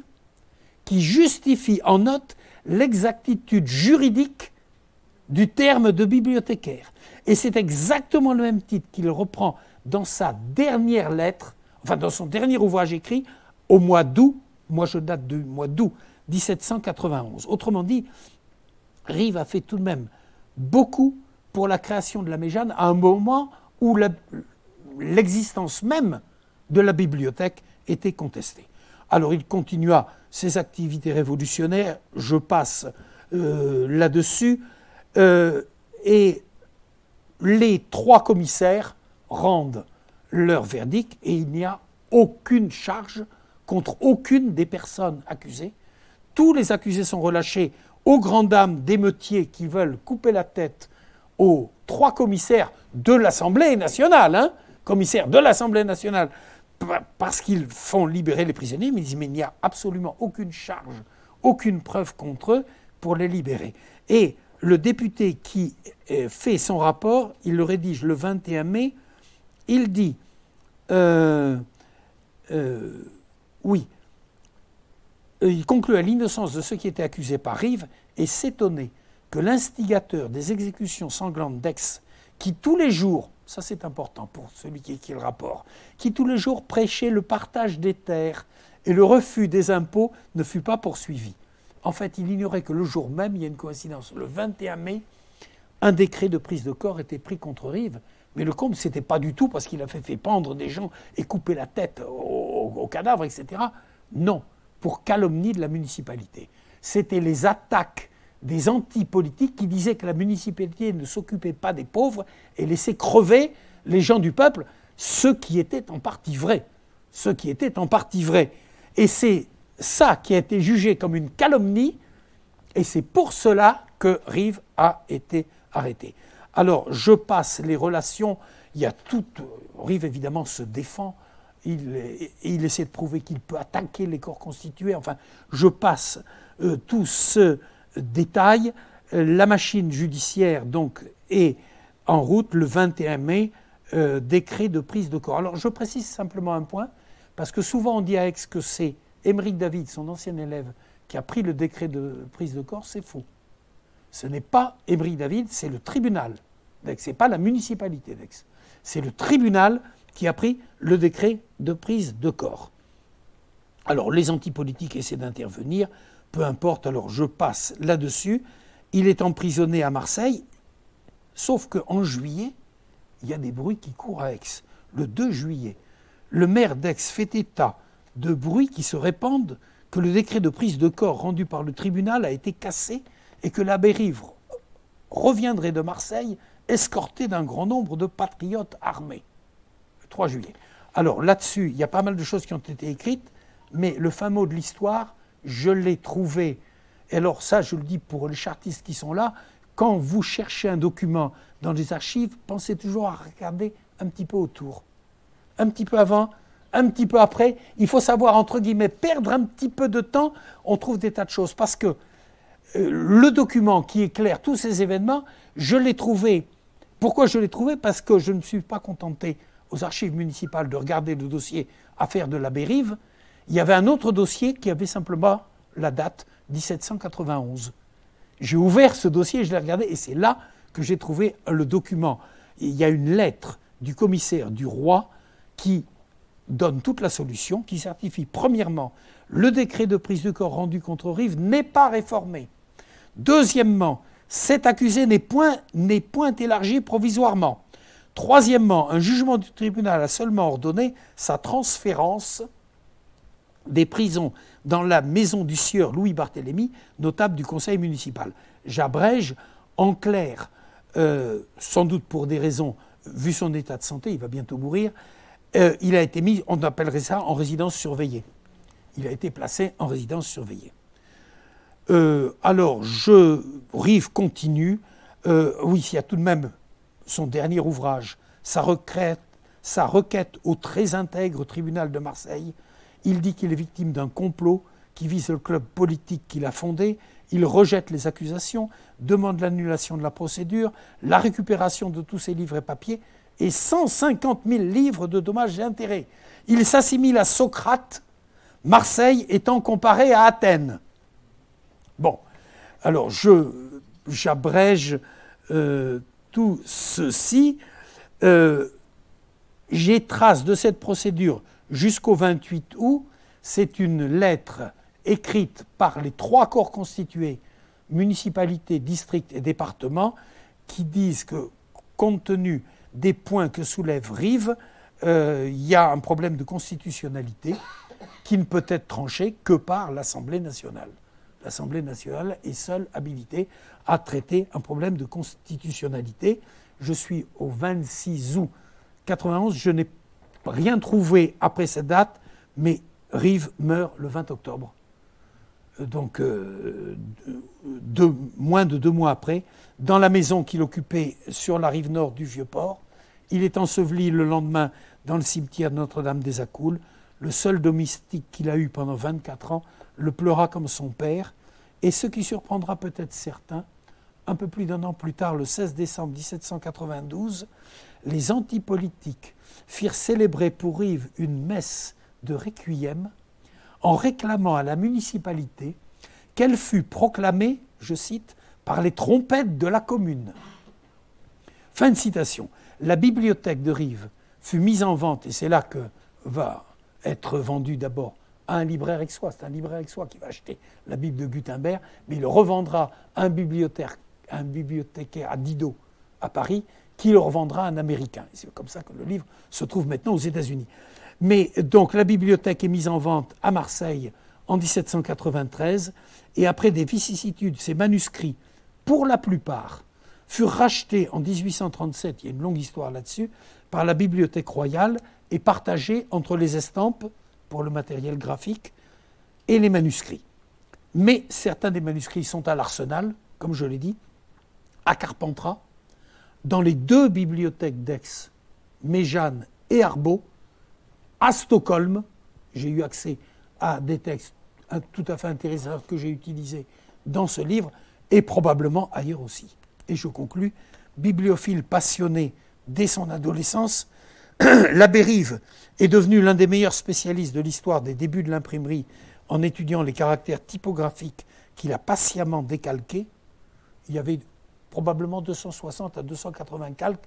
qui justifie en note l'exactitude juridique du terme de bibliothécaire. Et c'est exactement le même titre qu'il reprend dans sa dernière lettre, enfin dans son dernier ouvrage écrit au mois d'août, moi je date du mois d'août 1791. Autrement dit, Rive a fait tout de même beaucoup pour la création de la Méjeanne à un moment où l'existence même de la bibliothèque était contestée. Alors il continua ses activités révolutionnaires, je passe là-dessus, et les 3 commissaires rendent leur verdict et il n'y a aucune charge contre aucune des personnes accusées. Tous les accusés sont relâchés aux grandes dames d'émeutiers qui veulent couper la tête aux 3 commissaires de l'Assemblée nationale, hein, commissaires de l'Assemblée nationale, parce qu'ils font libérer les prisonniers, mais ils disent mais il n'y a absolument aucune charge, aucune preuve contre eux pour les libérer. Et le député qui fait son rapport, il le rédige le 21 mai, il dit oui, il conclut à l'innocence de ceux qui étaient accusés par Rive et s'étonnait que l'instigateur des exécutions sanglantes d'Aix, qui tous les jours ça c'est important pour celui qui écrit le rapport, qui tous les jours prêchait le partage des terres et le refus des impôts ne fut pas poursuivi. En fait, il ignorait que le jour même, il y a une coïncidence, le 21 mai, un décret de prise de corps était pris contre Rive. Mais le comble, ce n'était pas du tout parce qu'il avait fait pendre des gens et couper la tête aux cadavres, etc. Non, pour calomnie de la municipalité. C'était les attaques des anti-politiques qui disaient que la municipalité ne s'occupait pas des pauvres et laissait crever les gens du peuple, ce qui était en partie vrai. Ce qui était en partie vrai. Et c'est ça qui a été jugé comme une calomnie, et c'est pour cela que Rive a été arrêté. Alors, je passe les relations, il y a tout... Rive, évidemment, se défend, il essaie de prouver qu'il peut attaquer les corps constitués, enfin, je passe tout ce détail. La machine judiciaire, donc, est en route le 21 mai, décret de prise de corps. Alors, je précise simplement un point, parce que souvent on dit à Aix que c'est Émeric David, son ancien élève, qui a pris le décret de prise de corps, c'est faux. Ce n'est pas Émeric David, c'est le tribunal d'Aix, ce n'est pas la municipalité d'Aix. C'est le tribunal qui a pris le décret de prise de corps. Alors les antipolitiques essaient d'intervenir, peu importe, alors je passe là-dessus. Il est emprisonné à Marseille, sauf qu'en juillet, il y a des bruits qui courent à Aix. Le 2 juillet, le maire d'Aix fait état de bruits qui se répandent que le décret de prise de corps rendu par le tribunal a été cassé et que l'abbé Rive reviendrait de Marseille escorté d'un grand nombre de patriotes armés. Le 3 juillet. Alors là-dessus, il y a pas mal de choses qui ont été écrites, mais le fin mot de l'histoire, je l'ai trouvé. Et alors ça, je le dis pour les chartistes qui sont là, quand vous cherchez un document dans les archives, pensez toujours à regarder un petit peu autour. Un petit peu avant, un petit peu après. Il faut savoir, entre guillemets, perdre un petit peu de temps, on trouve des tas de choses. Parce que le document qui éclaire tous ces événements, je l'ai trouvé. Pourquoi je l'ai trouvé? Parce que je ne me suis pas contenté aux archives municipales de regarder le dossier Affaire de l'abbé Rive. Il y avait un autre dossier qui avait simplement la date 1791. J'ai ouvert ce dossier, je l'ai regardé, et c'est là que j'ai trouvé le document. Il y a une lettre du commissaire du roi qui donne toute la solution, qui certifie, premièrement, le décret de prise de corps rendu contre Rive n'est pas réformé. Deuxièmement, cet accusé n'est point élargi provisoirement. Troisièmement, un jugement du tribunal a seulement ordonné sa transférence des prisons dans la maison du sieur Louis Barthélemy, notable du conseil municipal. J'abrège, en clair, sans doute pour des raisons, vu son état de santé, il va bientôt mourir, il a été mis, on appellerait ça, en résidence surveillée. Il a été placé en résidence surveillée. Alors, Rive continue. Oui, il y a tout de même son dernier ouvrage, sa requête au très intègre tribunal de Marseille. Il dit qu'il est victime d'un complot qui vise le club politique qu'il a fondé. Il rejette les accusations, demande l'annulation de la procédure, la récupération de tous ses livres et papiers et 150 000 livres de dommages et intérêts. Il s'assimile à Socrate, Marseille étant comparé à Athènes. Bon, alors j'abrège tout ceci. J'ai trace de cette procédure jusqu'au 28 août. C'est une lettre écrite par les 3 corps constitués, municipalités, districts et départements, qui disent que, compte tenu des points que soulève Rive, il y a un problème de constitutionnalité qui ne peut être tranché que par l'Assemblée nationale. L'Assemblée nationale est seule habilitée à traiter un problème de constitutionnalité. Je suis au 26 août 91, je n'ai rien trouvé après cette date, mais Rive meurt le 20 octobre. Donc, moins de 2 mois après, dans la maison qu'il occupait sur la rive nord du Vieux-Port. Il est enseveli le lendemain dans le cimetière de Notre-Dame-des-Accoules. Le seul domestique qu'il a eu pendant 24 ans le pleura comme son père. Et ce qui surprendra peut-être certains, un peu plus d'1 an plus tard, le 16 décembre 1792, les antipolitiques firent célébrer pour Rive une messe de requiem en réclamant à la municipalité qu'elle fût proclamée, je cite, par les trompettes de la commune. Fin de citation. La bibliothèque de Rives fut mise en vente, et c'est là que va être vendue d'abord à un libraire aixois. C'est un libraire aixois qui va acheter la Bible de Gutenberg, mais il le revendra à un bibliothécaire à Didot, à Paris, qui le revendra à un Américain. C'est comme ça que le livre se trouve maintenant aux États-Unis. Mais donc la bibliothèque est mise en vente à Marseille en 1793, et après des vicissitudes, ces manuscrits, pour la plupart, furent rachetés en 1837, il y a une longue histoire là-dessus, par la Bibliothèque royale et partagés entre les estampes, pour le matériel graphique, et les manuscrits. Mais certains des manuscrits sont à l'Arsenal, comme je l'ai dit, à Carpentras, dans les deux bibliothèques d'Aix, Méjeanne et Arbaud, à Stockholm. J'ai eu accès à des textes tout à fait intéressants que j'ai utilisés dans ce livre, et probablement ailleurs aussi. Et je conclus, bibliophile passionné dès son adolescence, l'abbé Rive est devenu l'un des meilleurs spécialistes de l'histoire des débuts de l'imprimerie en étudiant les caractères typographiques qu'il a patiemment décalqués. Il y avait probablement 260 à 280 calques,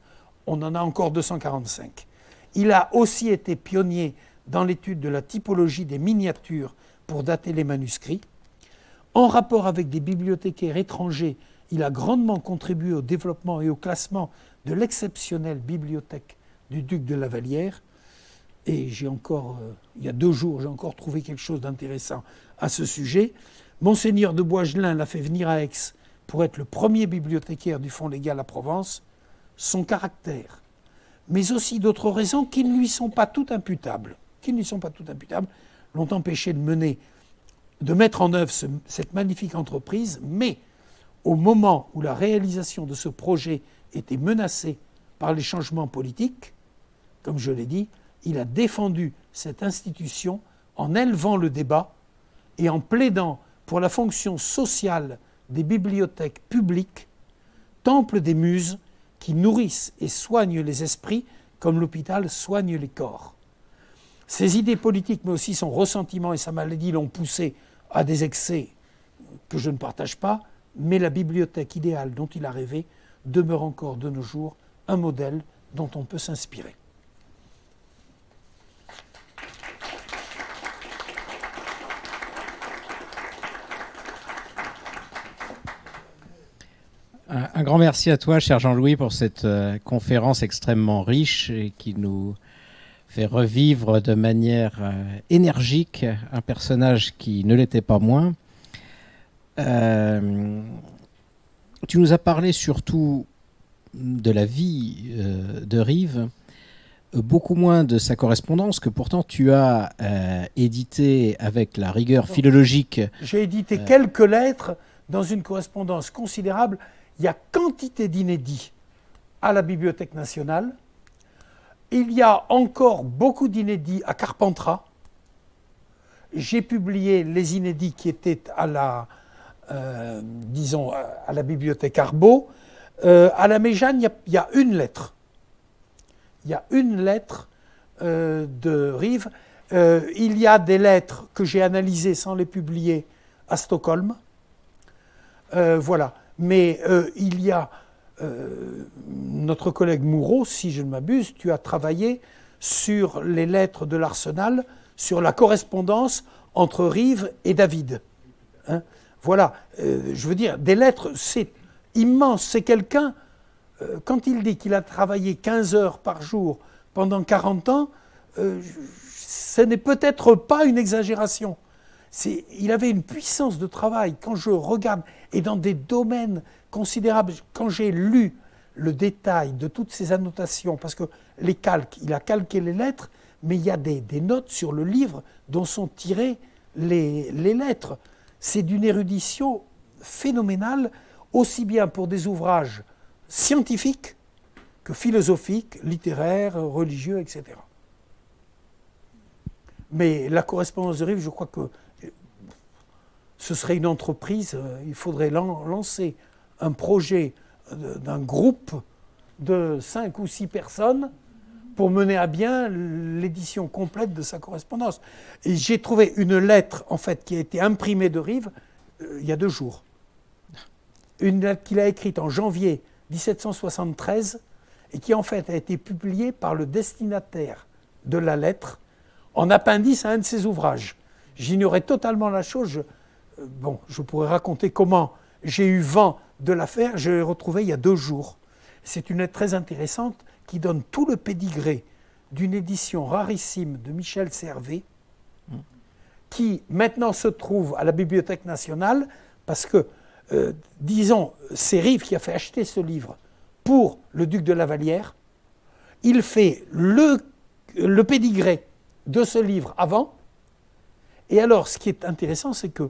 on en a encore 245. Il a aussi été pionnier dans l'étude de la typologie des miniatures pour dater les manuscrits. En rapport avec des bibliothécaires étrangers, il a grandement contribué au développement et au classement de l'exceptionnelle bibliothèque du duc de la Vallière. Et j'ai encore, il y a 2 jours, j'ai encore trouvé quelque chose d'intéressant à ce sujet. Monseigneur de Boisgelin l'a fait venir à Aix pour être le premier bibliothécaire du Fonds légal à Provence. Son caractère, mais aussi d'autres raisons qui ne lui sont pas toutes imputables, l'ont empêché de mettre en œuvre cette magnifique entreprise, mais au moment où la réalisation de ce projet était menacée par les changements politiques, comme je l'ai dit, il a défendu cette institution en élevant le débat et en plaidant pour la fonction sociale des bibliothèques publiques, temple des muses qui nourrissent et soignent les esprits comme l'hôpital soigne les corps. Ses idées politiques, mais aussi son ressentiment et sa maladie l'ont poussé à des excès que je ne partage pas, mais la bibliothèque idéale dont il a rêvé demeure encore de nos jours un modèle dont on peut s'inspirer. Un grand merci à toi, cher Jean-Louis, pour cette conférence extrêmement riche et qui nous fait revivre de manière énergique un personnage qui ne l'était pas moins. Tu nous as parlé surtout de la vie de Rive, beaucoup moins de sa correspondance que pourtant tu as édité avec la rigueur philologique. J'ai édité quelques lettres dans une correspondance considérable. Il y a quantité d'inédits à la Bibliothèque nationale. Il y a encore beaucoup d'inédits à Carpentras. J'ai publié les inédits qui étaient à la, à la Bibliothèque Arbaud. À la Méjeanne, il y a une lettre. Il y a une lettre de Rive. Il y a des lettres que j'ai analysées sans les publier à Stockholm. Voilà. Mais il y a notre collègue Moureau, si je ne m'abuse, tu as travaillé sur les lettres de l'Arsenal, sur la correspondance entre Rive et David. Hein, voilà, je veux dire, des lettres, c'est immense. C'est quelqu'un, quand il dit qu'il a travaillé 15 heures par jour pendant 40 ans, ce n'est peut-être pas une exagération. Il avait une puissance de travail, quand je regarde, et dans des domaines considérables, quand j'ai lu le détail de toutes ces annotations, parce que les calques, il a calqué les lettres, mais il y a des notes sur le livre dont sont tirées les lettres. C'est d'une érudition phénoménale, aussi bien pour des ouvrages scientifiques que philosophiques, littéraires, religieux, etc. Mais la correspondance de Rive, je crois que ce serait une entreprise, il faudrait lancer un projet d'un groupe de 5 ou 6 personnes pour mener à bien l'édition complète de sa correspondance. Et j'ai trouvé une lettre, en fait, qui a été imprimée de Rive il y a 2 jours. Une lettre qu'il a écrite en janvier 1773 et qui en fait a été publié par le destinataire de la lettre en appendice à un de ses ouvrages. J'ignorais totalement la chose. Je pourrais raconter comment j'ai eu vent de l'affaire. Je l'ai retrouvée il y a 2 jours. C'est une lettre très intéressante qui donne tout le pédigré d'une édition rarissime de Michel Servet, qui maintenant se trouve à la Bibliothèque nationale, parce que, disons, c'est Rive qui a fait acheter ce livre pour le duc de la Vallière. Il fait le pédigré de ce livre avant. Et alors, ce qui est intéressant, c'est que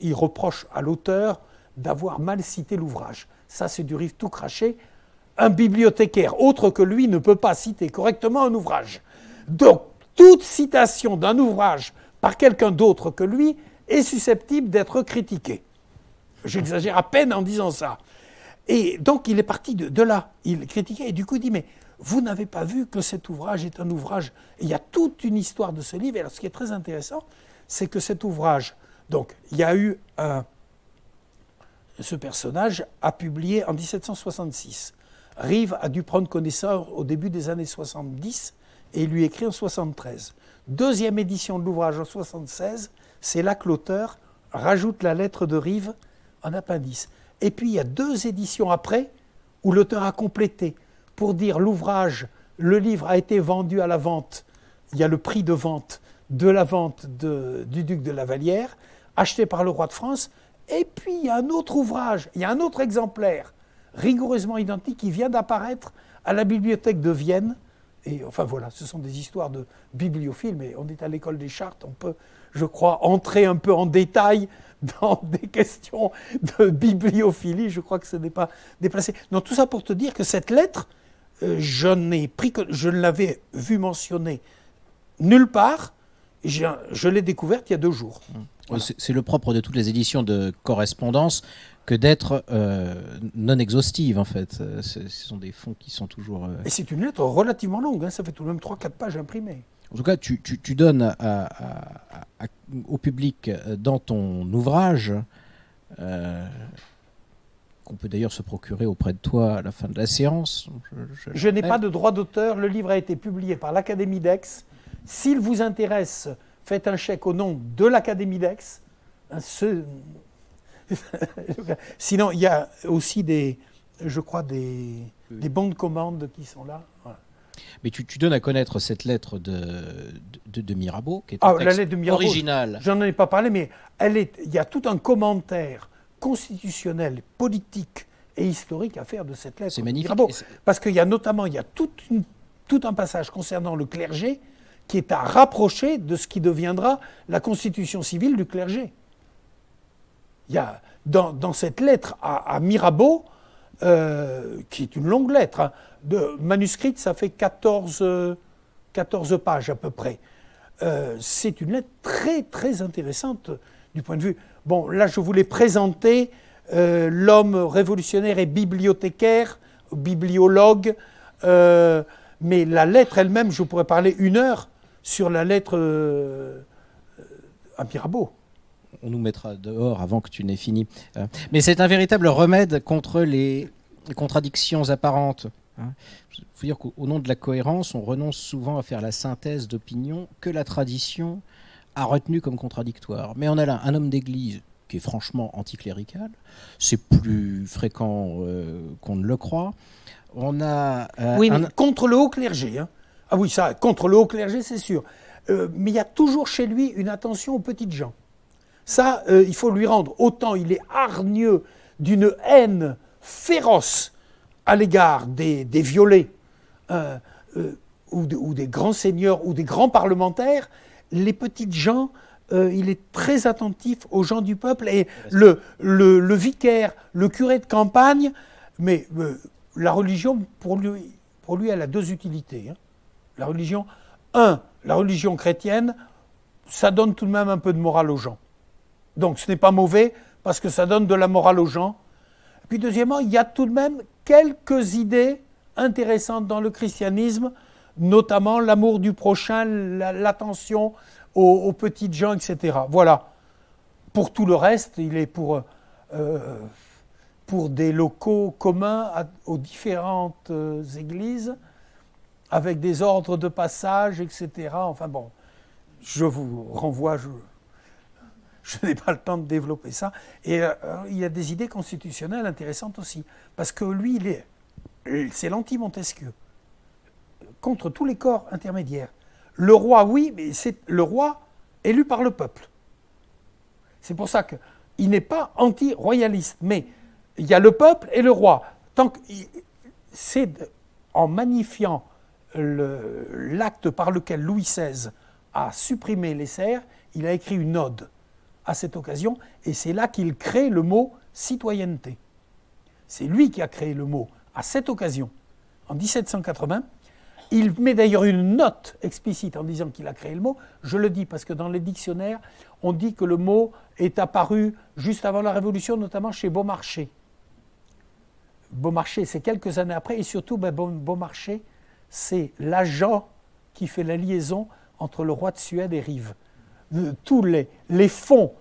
il reproche à l'auteur d'avoir mal cité l'ouvrage. Ça, c'est du Rive tout craché. Un bibliothécaire autre que lui ne peut pas citer correctement un ouvrage. Donc, toute citation d'un ouvrage par quelqu'un d'autre que lui est susceptible d'être critiquée. J'exagère à peine en disant ça. Et donc, il est parti de là. Il critiquait et du coup, il dit, mais vous n'avez pas vu que cet ouvrage est un ouvrage... Et il y a toute une histoire de ce livre. Et alors, ce qui est très intéressant, c'est que cet ouvrage... Donc, il y a eu ce personnage a publié en 1766. Rive a dû prendre connaissance au début des années 70 et il lui écrit en 73. Deuxième édition de l'ouvrage en 76, c'est là que l'auteur rajoute la lettre de Rive en appendice. Et puis il y a 2 éditions après où l'auteur a complété pour dire l'ouvrage, le livre a été vendu à la vente. Il y a le prix de vente de la vente du duc de la Vallière, acheté par le roi de France. Et puis il y a un autre ouvrage, il y a un autre exemplaire rigoureusement identique qui vient d'apparaître à la bibliothèque de Vienne. Et enfin voilà, ce sont des histoires de bibliophiles, mais on est à l'école des chartes, on peut, je crois, entrer un peu en détail dans des questions de bibliophilie, je crois que ce n'est pas déplacé. Donc tout ça pour te dire que cette lettre, je ne l'avais vue mentionnée nulle part, je l'ai découverte il y a 2 jours. Voilà. C'est le propre de toutes les éditions de correspondance que d'être non exhaustives, en fait. Ce sont des fonds qui sont toujours... Et c'est une lettre relativement longue, hein, ça fait tout de même 3-4 pages imprimées. En tout cas, tu donnes au public dans ton ouvrage, qu'on peut d'ailleurs se procurer auprès de toi à la fin de la séance. Je n'ai pas de droit d'auteur, le livre a été publié par l'Académie d'Aix. S'il vous intéresse, faites un chèque au nom de l'Académie d'Aix. Sinon, il y a aussi des bons de commande qui sont là. Voilà. Mais tu donnes à connaître cette lettre de Mirabeau, qui est la lettre de Mirabeau, originale. J'en ai pas parlé, mais il y a tout un commentaire constitutionnel, politique et historique à faire de cette lettre. C'est magnifique. Mirabeau. Parce qu'il y a notamment tout un passage concernant le clergé qui est à rapprocher de ce qui deviendra la constitution civile du clergé. Il y a dans cette lettre à Mirabeau, qui est une longue lettre, hein, manuscrite, ça fait 14 pages à peu près. C'est une lettre très très intéressante du point de vue... Bon, là je voulais présenter l'homme révolutionnaire et bibliothécaire, bibliologue, mais la lettre elle-même, je pourrais parler 1 heure sur la lettre à Mirabeau. On nous mettra dehors avant que tu n'aies fini. Mais c'est un véritable remède contre les contradictions apparentes. Il faut dire qu'au nom de la cohérence, on renonce souvent à faire la synthèse d'opinions que la tradition a retenues comme contradictoires. Mais on a là un homme d'église qui est franchement anticlérical. C'est plus fréquent qu'on ne le croit. On a oui, mais contre le haut clergé. Hein. Ah oui, ça, contre le haut clergé, c'est sûr. Mais il y a toujours chez lui une attention aux petites gens. Ça, il faut lui rendre. Autant il est hargneux d'une haine féroce à l'égard des violets ou des grands seigneurs ou des grands parlementaires, les petites gens, il est très attentif aux gens du peuple. Et le vicaire, le curé de campagne, mais la religion, pour lui, elle a 2 utilités. Hein. La religion, la religion chrétienne, ça donne tout de même un peu de morale aux gens. Donc ce n'est pas mauvais parce que ça donne de la morale aux gens. Et puis deuxièmement, il y a tout de même quelques idées intéressantes dans le christianisme, notamment l'amour du prochain, l'attention aux petites gens, etc. Voilà. Pour tout le reste, il est pour pour des locaux communs aux différentes églises, avec des ordres de passage, etc. Enfin bon, je vous renvoie, je n'ai pas le temps de développer ça. Et il y a des idées constitutionnelles intéressantes aussi, parce que lui, c'est l'anti-Montesquieu, contre tous les corps intermédiaires. Le roi, oui, mais c'est le roi élu par le peuple. C'est pour ça qu'il n'est pas anti-royaliste, mais il y a le peuple et le roi. C'est en magnifiant l'acte par lequel Louis XVI a supprimé les serfs, il a écrit une ode à cette occasion, et c'est là qu'il crée le mot citoyenneté. C'est lui qui a créé le mot à cette occasion, en 1780. Il met d'ailleurs une note explicite en disant qu'il a créé le mot. Je le dis parce que dans les dictionnaires, on dit que le mot est apparu juste avant la Révolution, notamment chez Beaumarchais. Beaumarchais, c'est quelques années après, et surtout, Beaumarchais, c'est l'agent qui fait la liaison entre le roi de Suède et Rive. Tous les fonds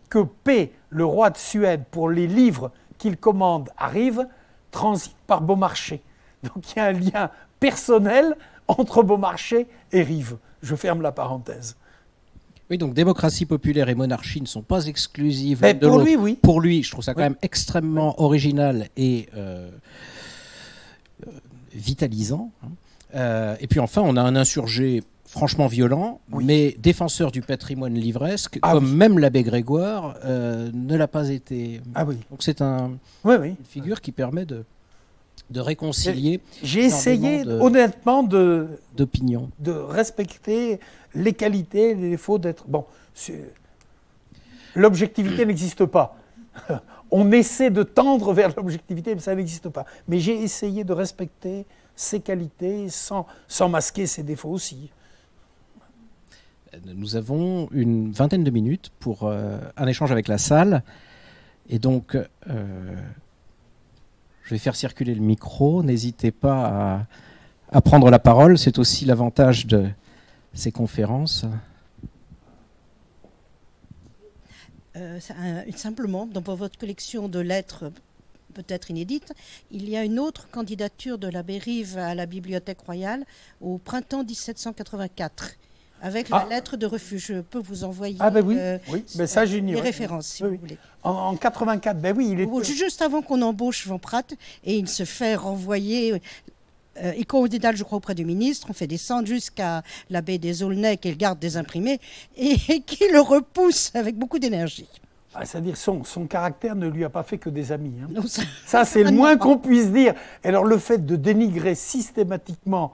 que paie le roi de Suède pour les livres qu'il commande à Rive transitent par Beaumarchais. Donc il y a un lien personnel entre Beaumarchais et Rive. Je ferme la parenthèse. Oui, donc démocratie populaire et monarchie ne sont pas exclusives Mais de pour l'autre. lui, oui. Pour lui, je trouve ça quand même extrêmement original et vitalisant. Et puis enfin, on a un insurgé franchement violent, mais défenseur du patrimoine livresque, comme même l'abbé Grégoire ne l'a pas été. Ah oui. Donc c'est une figure qui permet de réconcilier. J'ai essayé honnêtement d'opinion, de respecter les qualités, les défauts d'être. Bon, l'objectivité n'existe pas. On essaie de tendre vers l'objectivité, mais ça n'existe pas. Mais j'ai essayé de respecter ses qualités sans masquer ses défauts aussi. Nous avons une vingtaine de minutes pour un échange avec la salle. Et donc, je vais faire circuler le micro. N'hésitez pas à prendre la parole. C'est aussi l'avantage de ces conférences. Simplement, dans votre collection de lettres peut-être inédites, il y a une autre candidature de l'abbé Rive à la Bibliothèque royale au printemps 1784. Avec la lettre de refus. Je peux vous envoyer mais ça, les références, si vous voulez. En 84, il est... Juste avant qu'on embauche Van Pratt, et il se fait renvoyer, éco-audinal, je crois, auprès du ministre. On fait descendre jusqu'à l'abbé des Aulnay, qui est le garde des imprimés, et qui le repousse avec beaucoup d'énergie. C'est-à-dire son caractère ne lui a pas fait que des amis. Hein. Non, ça c'est le moins qu'on puisse dire. Et alors le fait de dénigrer systématiquement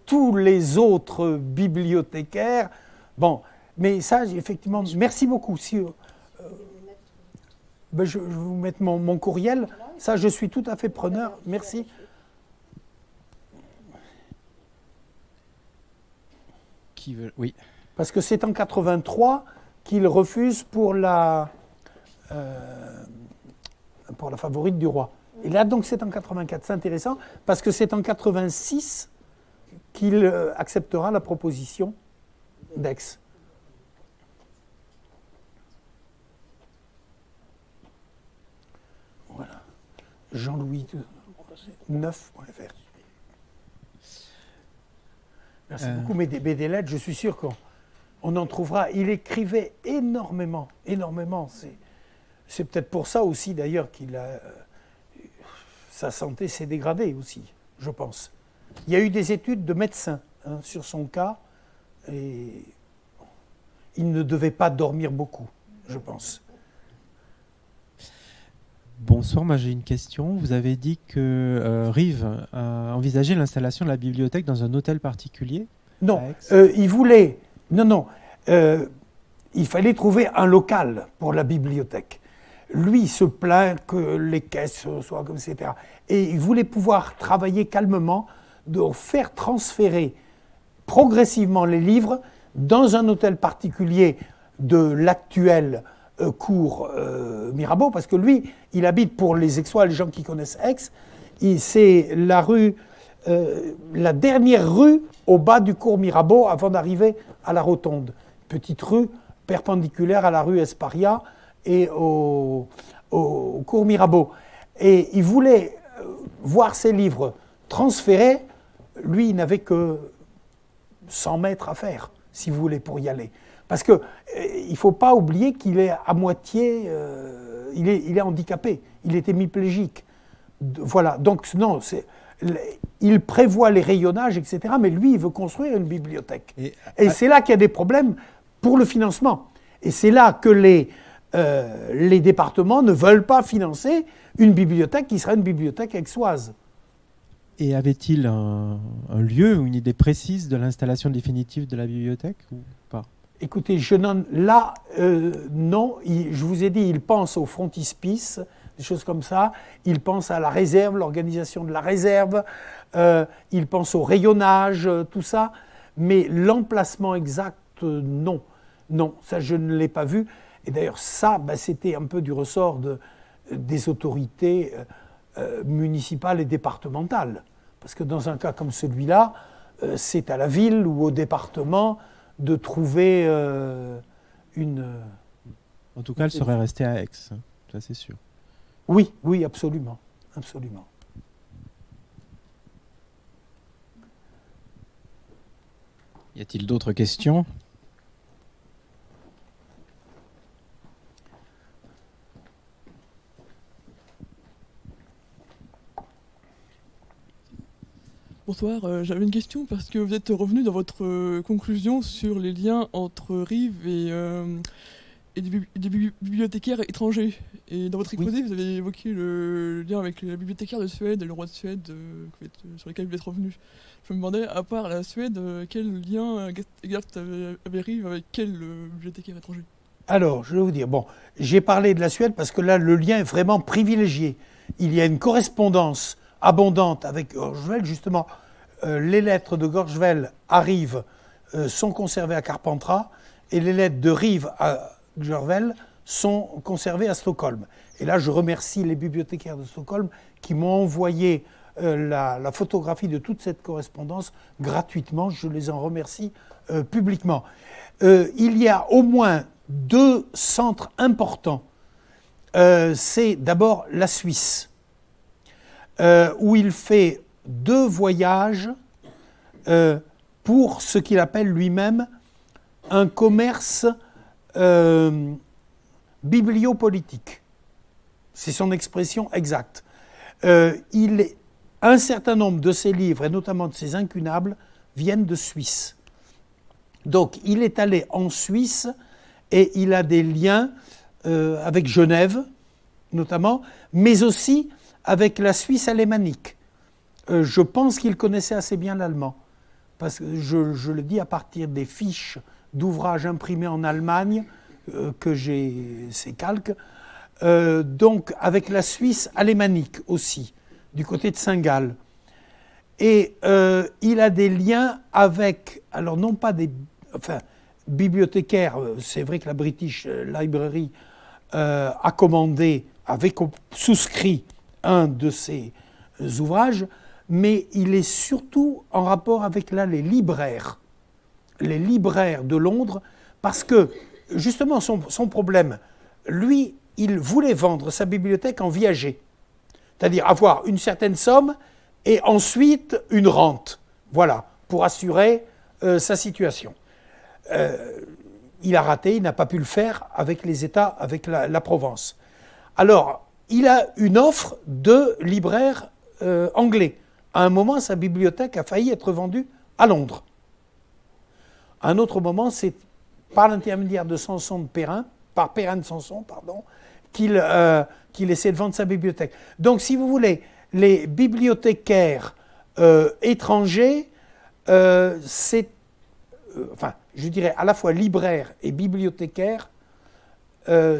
tous les autres bibliothécaires. Bon, mais ça, effectivement, merci beaucoup. Si, je vais vous mettre mon courriel. Ça, je suis tout à fait preneur. Merci. Qui veut... Oui. Parce que c'est en 83 qu'il refuse pour la favorite du roi. Et là, donc, c'est en 84. C'est intéressant parce que c'est en 86 qu'il acceptera la proposition d'Aix. Voilà. Jean-Louis 9.fr. Merci beaucoup. Mais des lettres, je suis sûr qu'on en trouvera. Il écrivait énormément, énormément. C'est peut-être pour ça aussi, d'ailleurs, sa santé s'est dégradée aussi, je pense. Il y a eu des études de médecins sur son cas et il ne devait pas dormir beaucoup, je pense. Bonsoir, moi j'ai une question. Vous avez dit que Rive a envisagé l'installation de la bibliothèque dans un hôtel particulier? Non, il voulait... Non, il fallait trouver un local pour la bibliothèque. Lui, il se plaint que les caisses soient comme etc. Et il voulait pouvoir travailler calmement, de faire transférer progressivement les livres dans un hôtel particulier de l'actuelle cour Mirabeau, parce que lui, il habite, pour les Aixois, les gens qui connaissent Aix, c'est la rue, la dernière rue au bas du cours Mirabeau avant d'arriver à la rotonde. Petite rue perpendiculaire à la rue Esparia, et au cours Mirabeau. Et il voulait voir ses livres transférés. Lui, il n'avait que 100 mètres à faire, si vous voulez, pour y aller. Parce qu'il ne faut pas oublier qu'il est à moitié... il est handicapé, il est hémiplégique. Voilà, donc non, il prévoit les rayonnages, etc., mais lui, il veut construire une bibliothèque. Et c'est là qu'il y a des problèmes pour le financement. Et c'est là que les départements ne veulent pas financer une bibliothèque qui serait une bibliothèque aixoise. Et avait-il un lieu ou une idée précise de l'installation définitive de la bibliothèque ou pas? Écoutez, non, je vous ai dit, il pense au frontispice, des choses comme ça, il pense à la réserve, l'organisation de la réserve, il pense au rayonnage, tout ça, mais l'emplacement exact, non. Non, ça je ne l'ai pas vu. Et d'ailleurs, ça, c'était un peu du ressort des autorités municipales et départementales. Parce que dans un cas comme celui-là, c'est à la ville ou au département de trouver une... En tout cas, elle serait restée à Aix, ça c'est sûr. Oui, oui, absolument, absolument. Y a-t-il d'autres questions ? Bonsoir, j'avais une question parce que vous êtes revenu dans votre conclusion sur les liens entre Rives et des bibliothécaires étrangers. Et dans votre exposé, vous avez évoqué le lien avec la bibliothécaire de Suède et le roi de Suède sur lesquels vous êtes revenu. Je me demandais, à part la Suède, quel lien exact avait Rives avec quel bibliothécaire étranger? Alors, je vais vous dire, bon, j'ai parlé de la Suède parce que là, le lien est vraiment privilégié. Il y a une correspondance abondante avec Gorgevelle, justement. Les lettres de Gorgevelle à Rives sont conservées à Carpentras et les lettres de Rives à Gorgevelle sont conservées à Stockholm. Et là, je remercie les bibliothécaires de Stockholm qui m'ont envoyé la photographie de toute cette correspondance gratuitement. Je les en remercie publiquement. Il y a au moins 2 centres importants. C'est d'abord la Suisse, où il fait 2 voyages pour ce qu'il appelle lui-même un commerce bibliopolitique. C'est son expression exacte. Un certain nombre de ses livres, et notamment de ses incunables, viennent de Suisse. Donc il est allé en Suisse et il a des liens avec Genève, notamment, mais aussi avec la Suisse alémanique. Je pense qu'il connaissait assez bien l'allemand, parce que je le dis à partir des fiches d'ouvrages imprimés en Allemagne, que j'ai ces calques, donc avec la Suisse alémanique aussi, du côté de Saint-Gall. Et il a des liens avec, alors non pas des bibliothécaires, c'est vrai que la British Library a commandé, avait souscrit un de ses ouvrages, mais il est surtout en rapport avec les libraires de Londres, parce que justement son problème, lui, il voulait vendre sa bibliothèque en viager, c'est-à-dire avoir une certaine somme et ensuite une rente, voilà, pour assurer sa situation. Il a raté, il n'a pas pu le faire avec les États, avec la Provence. Alors, il a une offre de libraire anglais. À un moment, sa bibliothèque a failli être vendue à Londres. À un autre moment, c'est par l'intermédiaire de Sanson de Perrin, par Perrin de Sanson, pardon, qu'il essaie de vendre sa bibliothèque. Donc, si vous voulez, les bibliothécaires étrangers, c'est, je dirais à la fois libraire et bibliothécaire,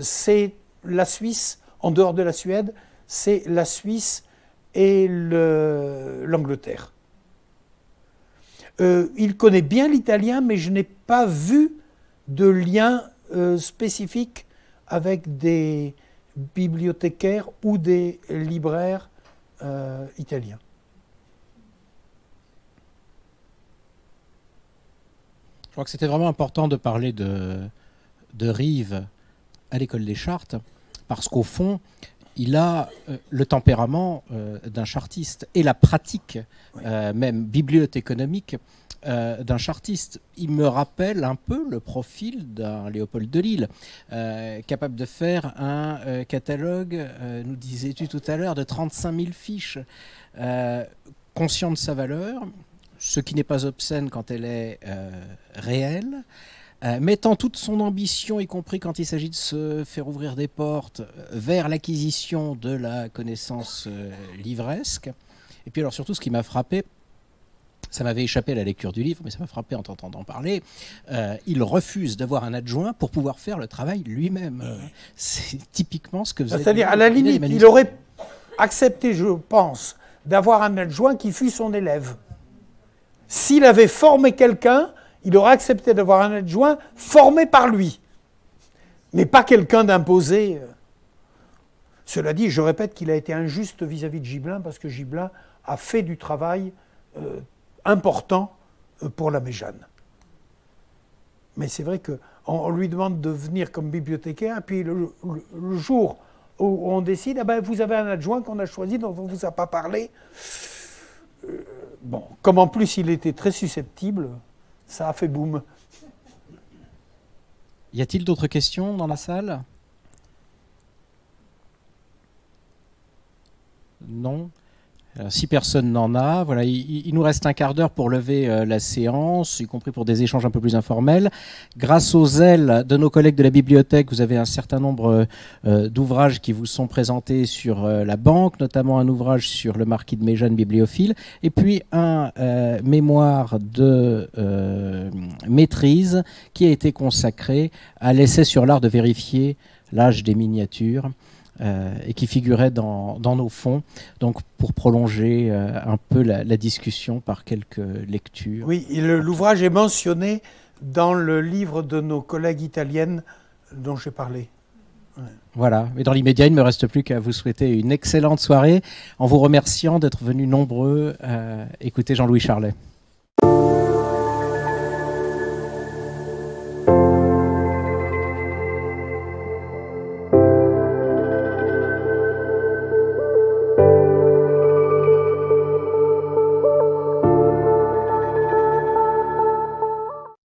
c'est la Suisse, en dehors de la Suède, c'est la Suisse et l'Angleterre. Il connaît bien l'italien, mais je n'ai pas vu de lien spécifique avec des bibliothécaires ou des libraires italiens. Je crois que c'était vraiment important de parler de Rives à l'école des Chartes, parce qu'au fond, il a le tempérament d'un chartiste et la pratique, même bibliothéconomique, d'un chartiste. Il me rappelle un peu le profil d'un Léopold Delisle, capable de faire un catalogue, nous disais-tu tout à l'heure, de 35 000 fiches, conscient de sa valeur, ce qui n'est pas obscène quand elle est réelle, mettant toute son ambition, y compris quand il s'agit de se faire ouvrir des portes, vers l'acquisition de la connaissance livresque. Et puis alors surtout, ce qui m'a frappé, ça m'avait échappé à la lecture du livre, mais ça m'a frappé en t'entendant parler, il refuse d'avoir un adjoint pour pouvoir faire le travail lui-même. C'est typiquement ce que vous avez dit. C'est-à-dire, à la limite, il aurait accepté, je pense, d'avoir un adjoint qui fût son élève. S'il avait formé quelqu'un, il aurait accepté d'avoir un adjoint formé par lui, mais pas quelqu'un d'imposé. Cela dit, je répète qu'il a été injuste vis-à-vis de Gibelin, parce que Gibelin a fait du travail important pour la Méjane. Mais c'est vrai qu'on lui demande de venir comme bibliothécaire, et puis le jour où on décide, ah ben, vous avez un adjoint qu'on a choisi, dont on ne vous a pas parlé. Bon, comme en plus il était très susceptible, ça a fait boum. Y a-t-il d'autres questions dans la salle? Non. Alors, si personne n'en a, voilà, il nous reste un quart d'heure pour lever la séance, y compris pour des échanges un peu plus informels. Grâce au zèle de nos collègues de la bibliothèque, vous avez un certain nombre d'ouvrages qui vous sont présentés sur la banque, notamment un ouvrage sur le marquis de Méjane bibliophile, et puis un mémoire de maîtrise qui a été consacré à l'essai sur l'art de vérifier l'âge des miniatures. Et qui figurait dans nos fonds, donc pour prolonger un peu la discussion par quelques lectures. Oui, l'ouvrage est mentionné dans le livre de nos collègues italiennes dont j'ai parlé. Ouais. Voilà, mais dans l'immédiat, il ne me reste plus qu'à vous souhaiter une excellente soirée en vous remerciant d'être venus nombreux écouter Jean-Louis Charlet.